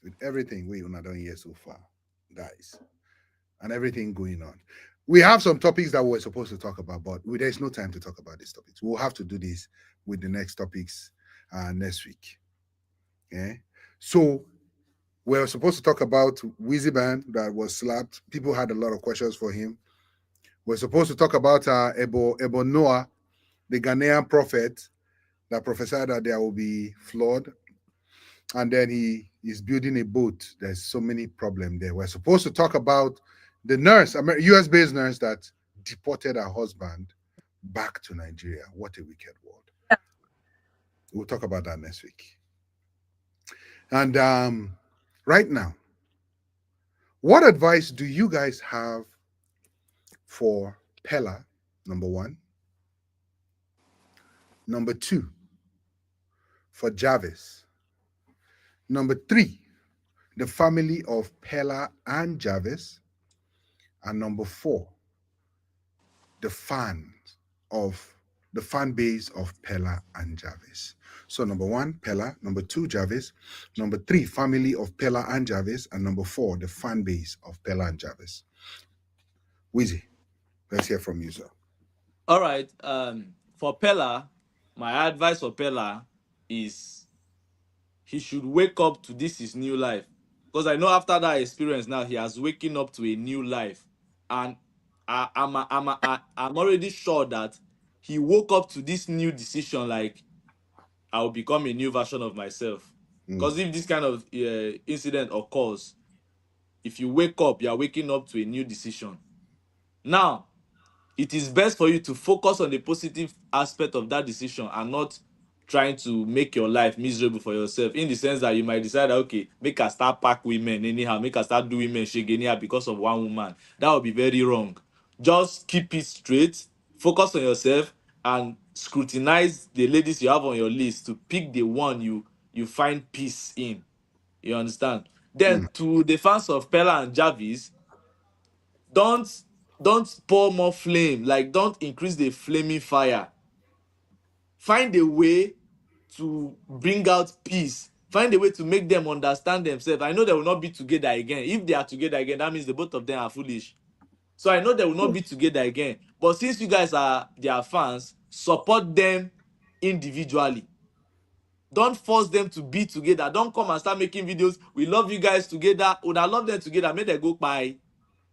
with everything we not done here so far, guys, and everything going on. We have some topics that we're supposed to talk about, but there's no time to talk about these topics. We'll have to do this with the next topics next week. Okay. So we're supposed to talk about Wheezy Band that was slapped. People had a lot of questions for him. We're supposed to talk about Ebo Noah, the Ghanaian prophet that prophesied that there will be flood, and then he is building a boat. There's so many problems there. We're supposed to talk about the nurse, US-based nurse that deported her husband back to Nigeria. What a wicked world. We'll talk about that next week. And right now, what advice do you guys have for Pella, number one? Number two, for Jarvis. Number three, the family of Pella and Jarvis. And number four, the fans of the fan base of Pella and Jarvis. So number one, Pella. Number two, Jarvis. Number three, family of Pella and Jarvis. And number four, the fan base of Pella and Jarvis. Wheezy, let's hear from you, sir. All right. For Pella, my advice for Pella is he should wake up to this his new life. Because I know after that experience now, he has waking up to a new life. And I'm already sure that he woke up to this new decision like I'll become a new version of myself. Because if this kind of incident occurs, if you wake up, you're waking up to a new decision. Now, it is best for you to focus on the positive aspect of that decision and not trying to make your life miserable for yourself, in the sense that you might decide that, okay, make I start pack women anyhow, make I start do women shake anyhow because of one woman. That would be very wrong. Just keep it straight, focus on yourself, and scrutinize the ladies you have on your list to pick the one you find peace in. You understand? Then to the fans of Pella and Jarvis, don't don't pour more flame, like don't increase the flaming fire. Find a way to bring out peace, find a way to make them understand themselves. I know they will not be together again. If they are together again, that means the both of them are foolish. So I know they will not be together again, but since you guys are their fans, support them individually. Don't force them to be together. Don't come and start making videos, we love you guys together. Una love them together, make them go kpai.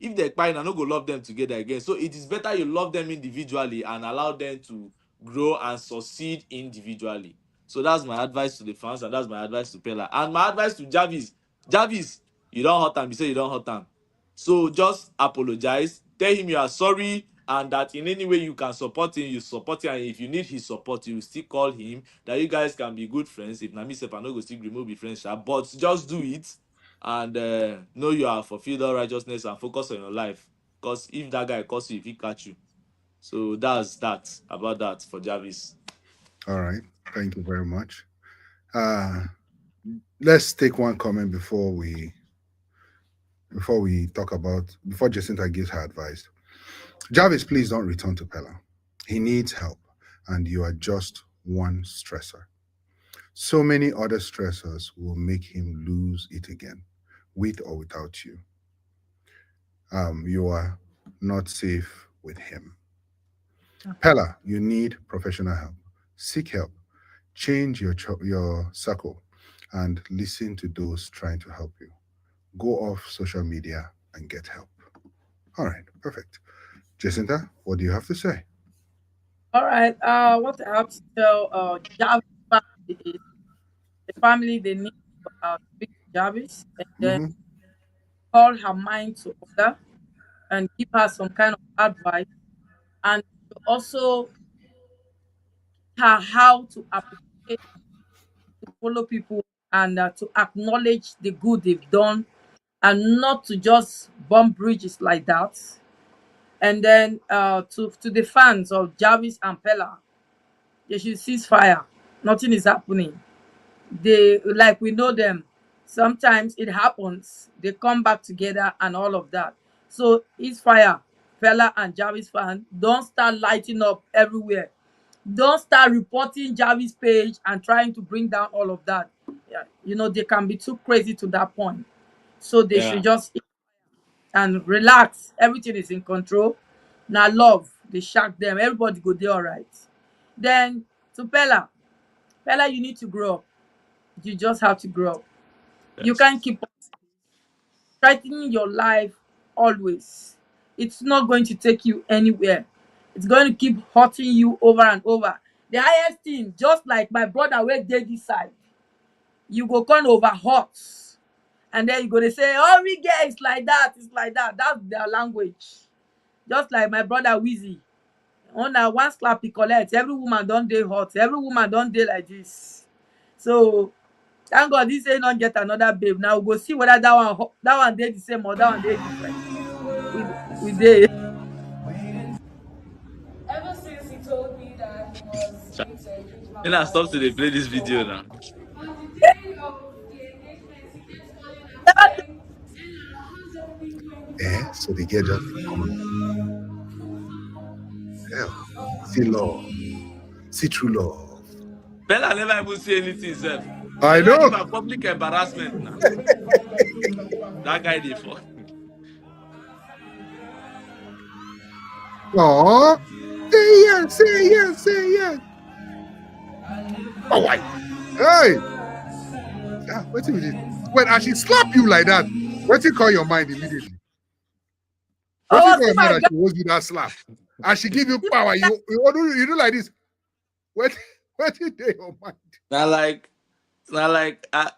If they kpai, una no go love them together again. So it is better you love them individually and allow them to grow and succeed individually. So that's my advice to the fans, and that's my advice to Pella. And my advice to Jarvis, you don't hurt am, you say you don't hurt am. So just apologize, tell him you are sorry, and that in any way you can support him, you support him. And if you need his support, you still call him, that you guys can be good friends. If na me sef, I no go still gree make we be friends sha, but just do it, and know you are fulfilled all righteousness and focus on your life. Because if that guy curse you, if he catch you. So that's that about that for Jarvis. All right. Thank you very much. Uh, let's take one comment before we talk about before Jacinta gives her advice. Jarvis, please don't return to Pella. He needs help, and you are just one stressor. So many other stressors will make him lose it again, with or without you. You are not safe with him. Pella, you need professional help. Seek help. Change your circle, and listen to those trying to help you. Go off social media and get help. All right, perfect. Jacinta, what do you have to say? All right. What I have to tell Jarvis family is the family they need to speak to Jarvis and then Hmm. call her mind to order and give her some kind of advice and to also her how to appreciate, to follow people and to acknowledge the good they've done and not to just bomb bridges like that. And then to the fans of Jarvis and Pella, they should cease fire. Nothing is happening. They like we know them. Sometimes it happens. They come back together and all of that. So cease fire, Pella and Jarvis fan. Don't start lighting up everywhere. Don't start reporting Jarvis page and trying to bring down all of that. Yeah, they can be too crazy to that point. So they should Yeah. just and relax. Everything is in control. Now love, they shock them. Everybody go there all right. Then to Pella, you need to grow up. You just have to grow up. You Yes. can't keep on threatening your life always. It's not going to take you anywhere. It's going to keep hurting you over and over. The highest thing, just like my brother where dey this side, you go come over hot. And then you go to say, oh, we get it's like that, it's like that. That's their language. Just like my brother Wheezy. Una one slap he collect, every woman don dey hot, every woman don dey like this. So thank God this ain't not get another babe. Now we go see whether that one dey the same or that one dey different. We dey. Ever since he told me that he was going to engage my Then I stop to passport, they play this so video now. on the day of the engagement, he kept calling and saying, "Ella, how's everything going with Eh? her?" So the girl just come and hell. See love. See true love. Bella never even say anything, self. I I never know. give her public embarrassment now. That guy they for. Aw. Say yes, say yes, say yes. Oh, why? Hey. Ah, wait till this. When as she slap you like that, what you call your mind immediately? What you Oh, call see your mind my as guy, she was you that slap? As she give you see power, my guy. you do like this. What what you do your mind? Now like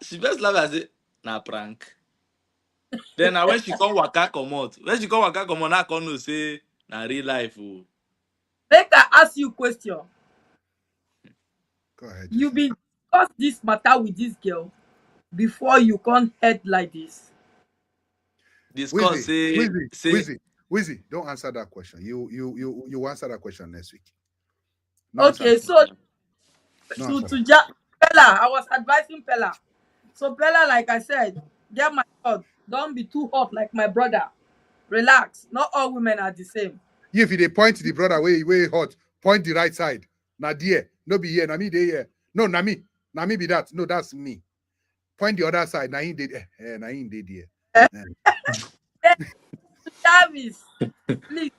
she first laugh and say, nah prank. Then now when she come waka come out, when she come waka come out, now come no say na real life. Oh. Make I ask you question. Go ahead, You Jacinta. been discuss this matter with this girl before you come head like this. Discuss Wizzy, say Wizzy, don't answer that question. You answer that question next week. No answer Okay, that so question. No to answer to that ja- Pella, I was advising Pella. So Pella, like I said, get my God, don't be too hot like my brother. Relax. Not all women are the same. if they point to the brother way hot, point the right side. Na there, no be here, na me dey here. No, na me be that. No, that's me. Point the other side. Na him dey na him dey Eh? there. Then Jarvis, please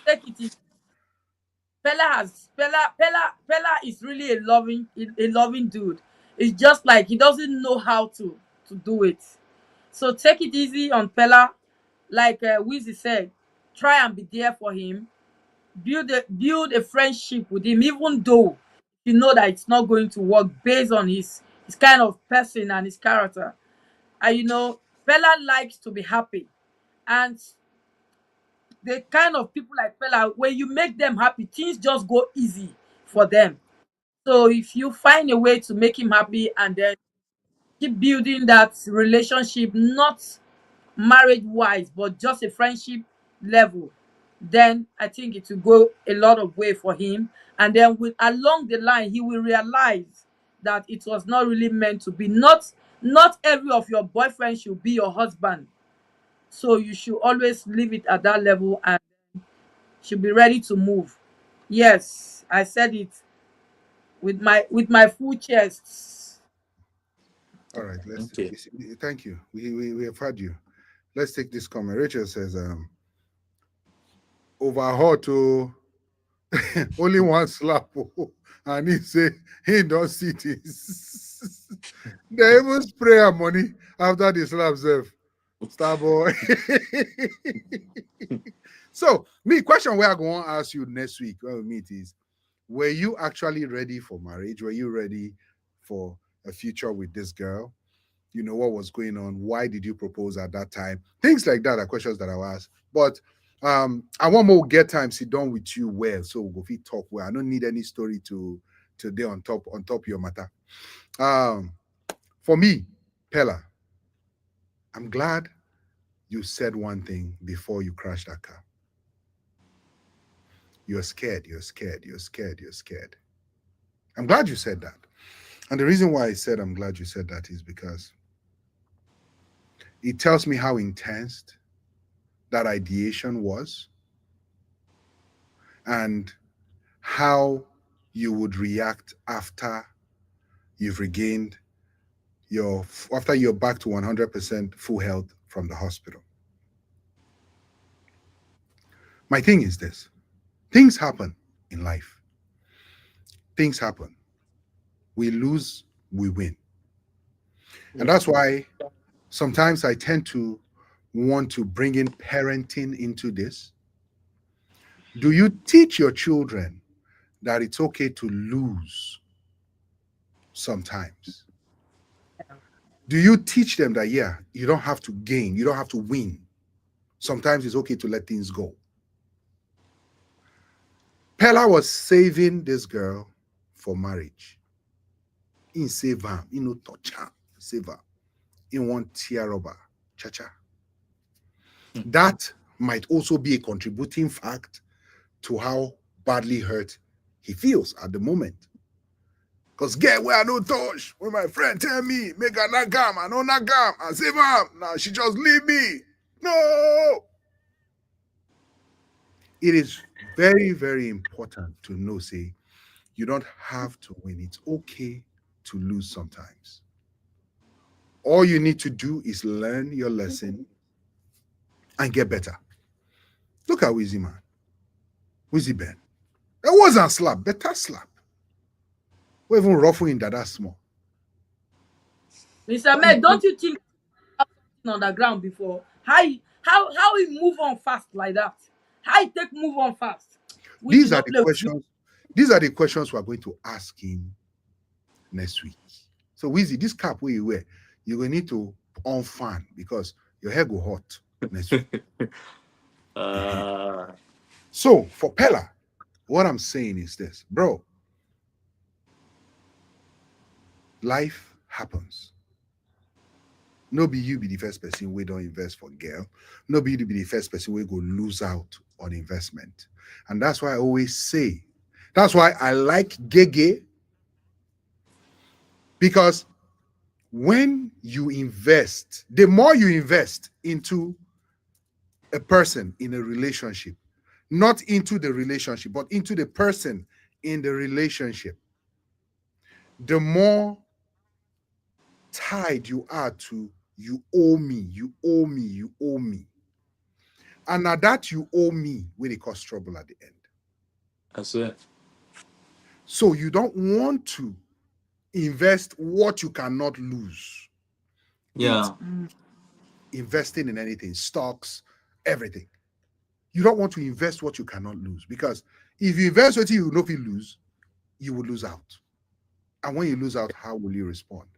take it easy. Pella is really a loving dude. It's just like he doesn't know how to do it. So take it easy on Pella. Like Wizzy said, try and be there for him. Build a friendship with him, even though you know that it's not going to work based on his kind of person and his character. And Pella likes to be happy. And the kind of people like Pella, when you make them happy, things just go easy for them. So if you find a way to make him happy and then keep building that relationship, not marriage wise, but just a friendship level, then I think it will go a lot of way for him. And then with along the line, he will realize that it was not really meant to be. Not every of your boyfriend should be your husband. So you should always leave it at that level and should be ready to move. Yes, I said it with my full chest. All right, let's Okay. thank you. We have heard you. Let's take this comment. Rachel says, overhaul to only one slap. Oh, and he say he don't see this. They even spray her money after the slap self. Starboy. So, me question where I going to ask you next week when we meet is, were you actually ready for marriage? Were you ready for a future with this girl? You know what was going on? Why did you propose at that time? Things like that are questions that I'll ask. But I want more get time sit down with you well, so we'll go fit talk well. I don't need any story to today on top your matter. For me, Pella, I'm glad you said one thing before you crashed that car. You're scared, you're scared, you're scared, you're scared. I'm glad you said that. And the reason why I said I'm glad you said that is because it tells me how intense that ideation was and how you would react after you've regained after you're back to 100% full health from the hospital. My thing is this: things happen in life. Things happen. We lose, we win. And that's why sometimes I tend to want to bring in parenting into this. Do you teach your children that it's okay to lose sometimes? Do you teach them that, yeah, you don't have to gain, you don't have to win? Sometimes it's okay to let things go. Pella was saving this girl for marriage. In save her, in no touch her, save her. In one tear rubber, cha-cha. That might also be a contributing fact to how badly hurt he feels at the moment. Because get where I no touch. When my friend tell me, make a nagam, I know nagam, I save her. Now she just leave me. No. It is very, very important to know, say, you don't have to win. It's okay to lose sometimes. All you need to do is learn your lesson and get better. Look at Wizzy, man. Wizzy Ben. It wasn't slap, better slap. We even ruffling that small. Mr. Med, don't you think something on the ground before? How he move on fast like that? How he take move on fast? We These did are not the play with you. questions. These are the questions we're going to ask him next week. So, Wizzy, this cap where you wear, you're going to need to on fan because your hair go hot next week. Uh, So, for Pella, what I'm saying is this, bro. Life happens. No be you be the first person we don't invest for girl. No be you be the first person we go lose out on investment. And that's why I always say, that's why I like Gege, because when you invest, the more you invest into a person in a relationship, not into the relationship, but into the person in the relationship, the more tied you are to you owe me, you owe me, you owe me. And now that you owe me will it cause trouble at the end. I swear. So you don't want to invest what you cannot lose. Be it Yeah. investing in anything, stocks, everything. You don't want to invest what you cannot lose, because if you invest what you know if you lose, you will lose out. And when you lose out, how will you respond?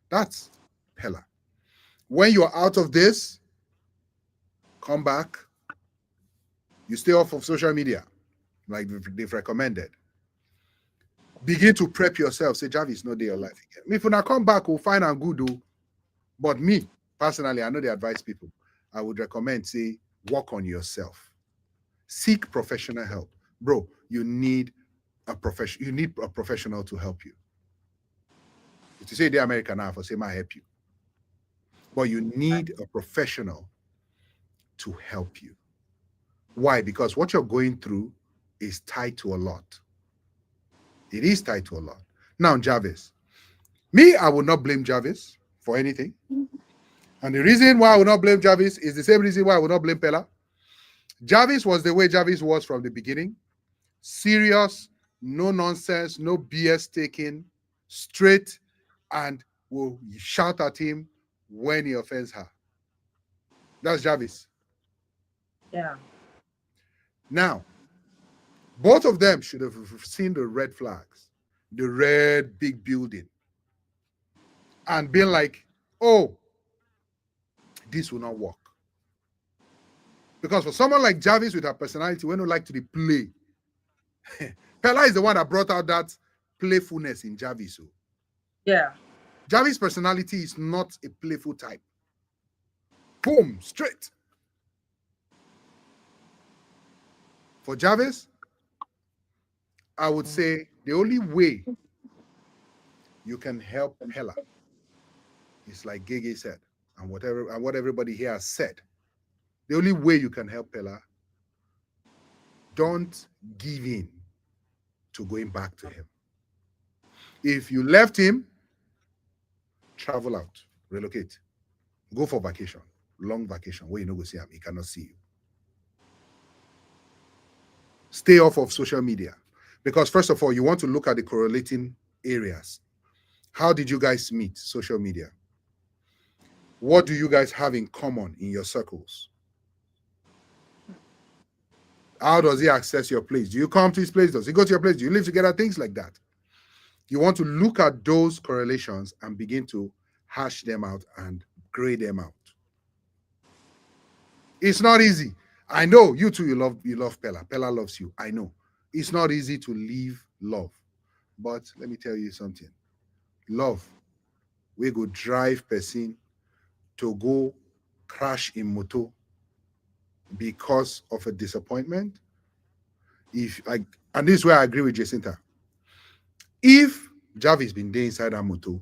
That's Pella. When you're out of this, come back. You stay off of social media, like they've recommended. Begin to prep yourself. Say, Javi, no day your life again. If when I come back, we'll find and good do. But me, personally, I know they advise people. I would recommend, say, work on yourself. Seek professional help. Bro, you need a professional to help you. If you say the American half, I say my help you. But you need a professional to help you. Why? Because what you're going through is tied to a lot. It is tied to a lot. Now, Jarvis, me, I would not blame Jarvis for anything. And the reason why I would not blame Jarvis is the same reason why I would not blame Pella. Jarvis was the way Jarvis was from the beginning. Serious, no nonsense, no BS taking, straight, and will shout at him when he offends her. That's Jarvis. Yeah. Now, both of them should have seen the red flags, the red big building, and been like, oh, this will not work. Because for someone like Jarvis with her personality, we don't like to play. Pella is the one that brought out that playfulness in Jarvis. So. Yeah. Jarvis' personality is not a playful type. Boom, straight. For Jarvis, I would say the only way you can help Pella is like Gege said, and what everybody here has said. The only way you can help Pella, don't give in to going back to him. If you left him, travel out, relocate, go for vacation, long vacation, where you know go see him, he cannot see you. Stay off of social media. Because first of all, you want to look at the correlating areas. How did you guys meet? Social media. What do you guys have in common in your circles? How does he access your place? Do you come to his place? Does he go to your place? Do you live together? Things like that. You want to look at those correlations and begin to hash them out and grade them out. It's not easy. I know you too, you love Pella. Pella loves you. I know. It's not easy to leave love. But let me tell you something. Love, we go drive person to go crash in moto because of a disappointment. And this is where I agree with Jacinta. If Jarvis been there inside that moto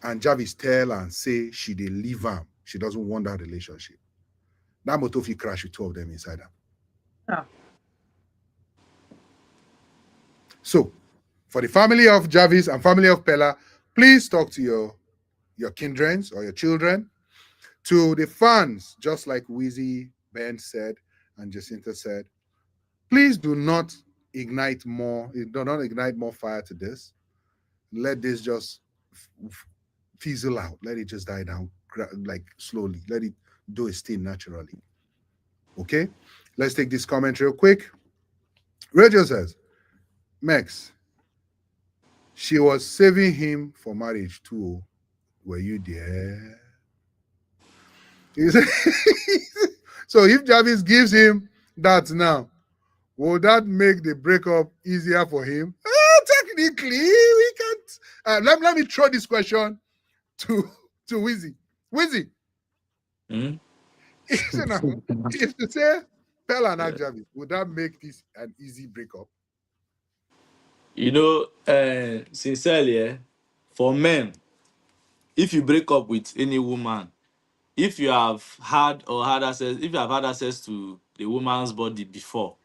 and Jarvis tell and say she dey leave him, she doesn't want that relationship. That moto if you crash with two of them inside her. Yeah. So, for the family of Jarvis and family of Pella, please talk to your kindreds or your children. To the fans, just like Wheezy, Ben said, and Jacinta said, please do not ignite more fire to this. Let this just fizzle out. Let it just die down, like slowly. Let it do its thing naturally. Okay? Let's take this comment real quick. Rachel says, Max, she was saving him for marriage too. Were you there? So if Jarvis gives him that now, will that make the breakup easier for him? Technically, we can't. Let me throw this question to Wizzy. Wizzy, if you say Pella and not Jarvis, would that make this an easy breakup? You know, sincerely, for men, if you break up with any woman, if you have had access to the woman's body before,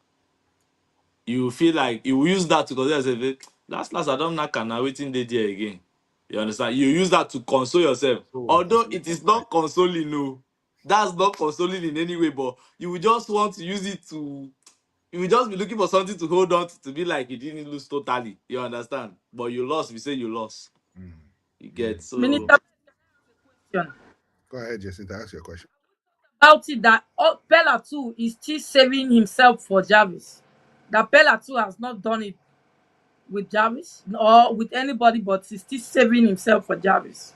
you feel like you will use that to consider last I don't know can now waiting there again. You understand? You use that to console yourself. Although it is not consoling, no. That's not consoling in any way, but you will just want to use it to, you will just be looking for something to hold on to be like you didn't lose totally. You understand? But you lost, we say you lost. You get so Minister, question Go ahead, Jacinta, ask your question. about it that Pella too is still saving himself for Jarvis. That Pella too has not done it with Jarvis or with anybody, but he's still saving himself for Jarvis.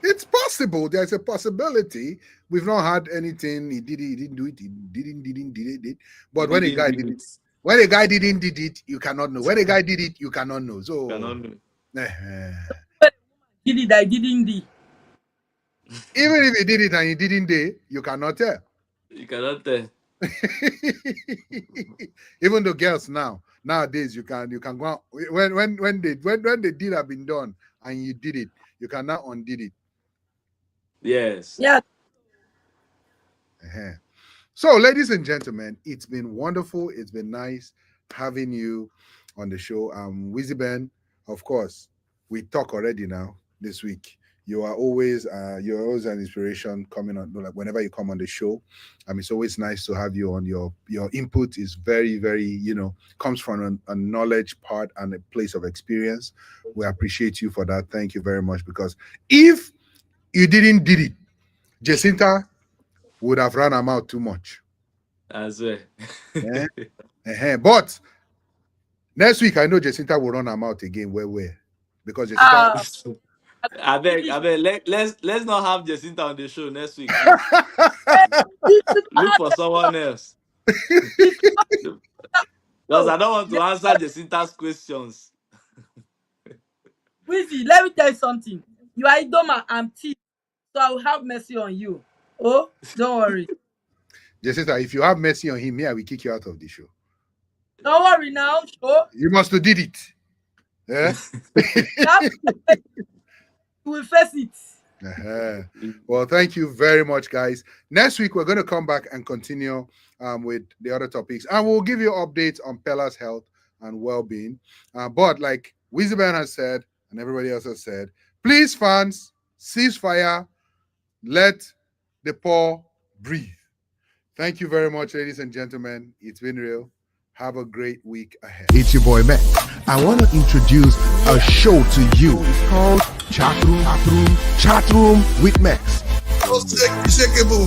It's possible. There's a possibility. We've not had anything. He didn't do it. He did it. But when a guy did it, when a guy did it, you cannot know. When a guy did it, you cannot know. So cannot know. Did it, I didn't do. Even if he did it and he didn't do, you cannot tell. You cannot tell. Even the girls nowadays you can go out, when the deed have been done and you did it, you can now undid it. Yes. Yeah. Uh-huh. So, ladies and gentlemen, it's been wonderful. It's been nice having you on the show. Wizzy Ben, of course, we talk already now this week. You're always an inspiration coming on, like whenever you come on the show. It's always nice to have you on. Your input is very, very, comes from a knowledge part and a place of experience. We appreciate you for that. Thank you very much. Because if you didn't did it, Jacinta would have run her mouth too much. As well. Eh? But next week, I know Jacinta will run her mouth again. Where? Because Jacinta. Ah, I finish. beg, let's not have Jacinta on the show next week, please. You should Look not for someone else. you should not Because know. I don't want to answer Jacinta's questions. Wizzy, let me tell you something. You are Idoma, I'm T, so I will have mercy on you. Oh, don't worry. Jacinta, if you have mercy on him, I will kick you out of the show. Don't worry now. Oh, You must have did it. Yeah? you will face it. Uh-huh. Well, thank you very much, guys. Next week, we're going to come back and continue with the other topics. And we'll give you updates on Pella's health and well-being. But like Wizzyman has said, and everybody else has said, please, fans, cease fire. Let the poor breathe. Thank you very much, ladies and gentlemen. It's been real. Have a great week ahead. It's your boy Max. I want to introduce a show to you. It's called Chatroom with Max. Shake it, boo.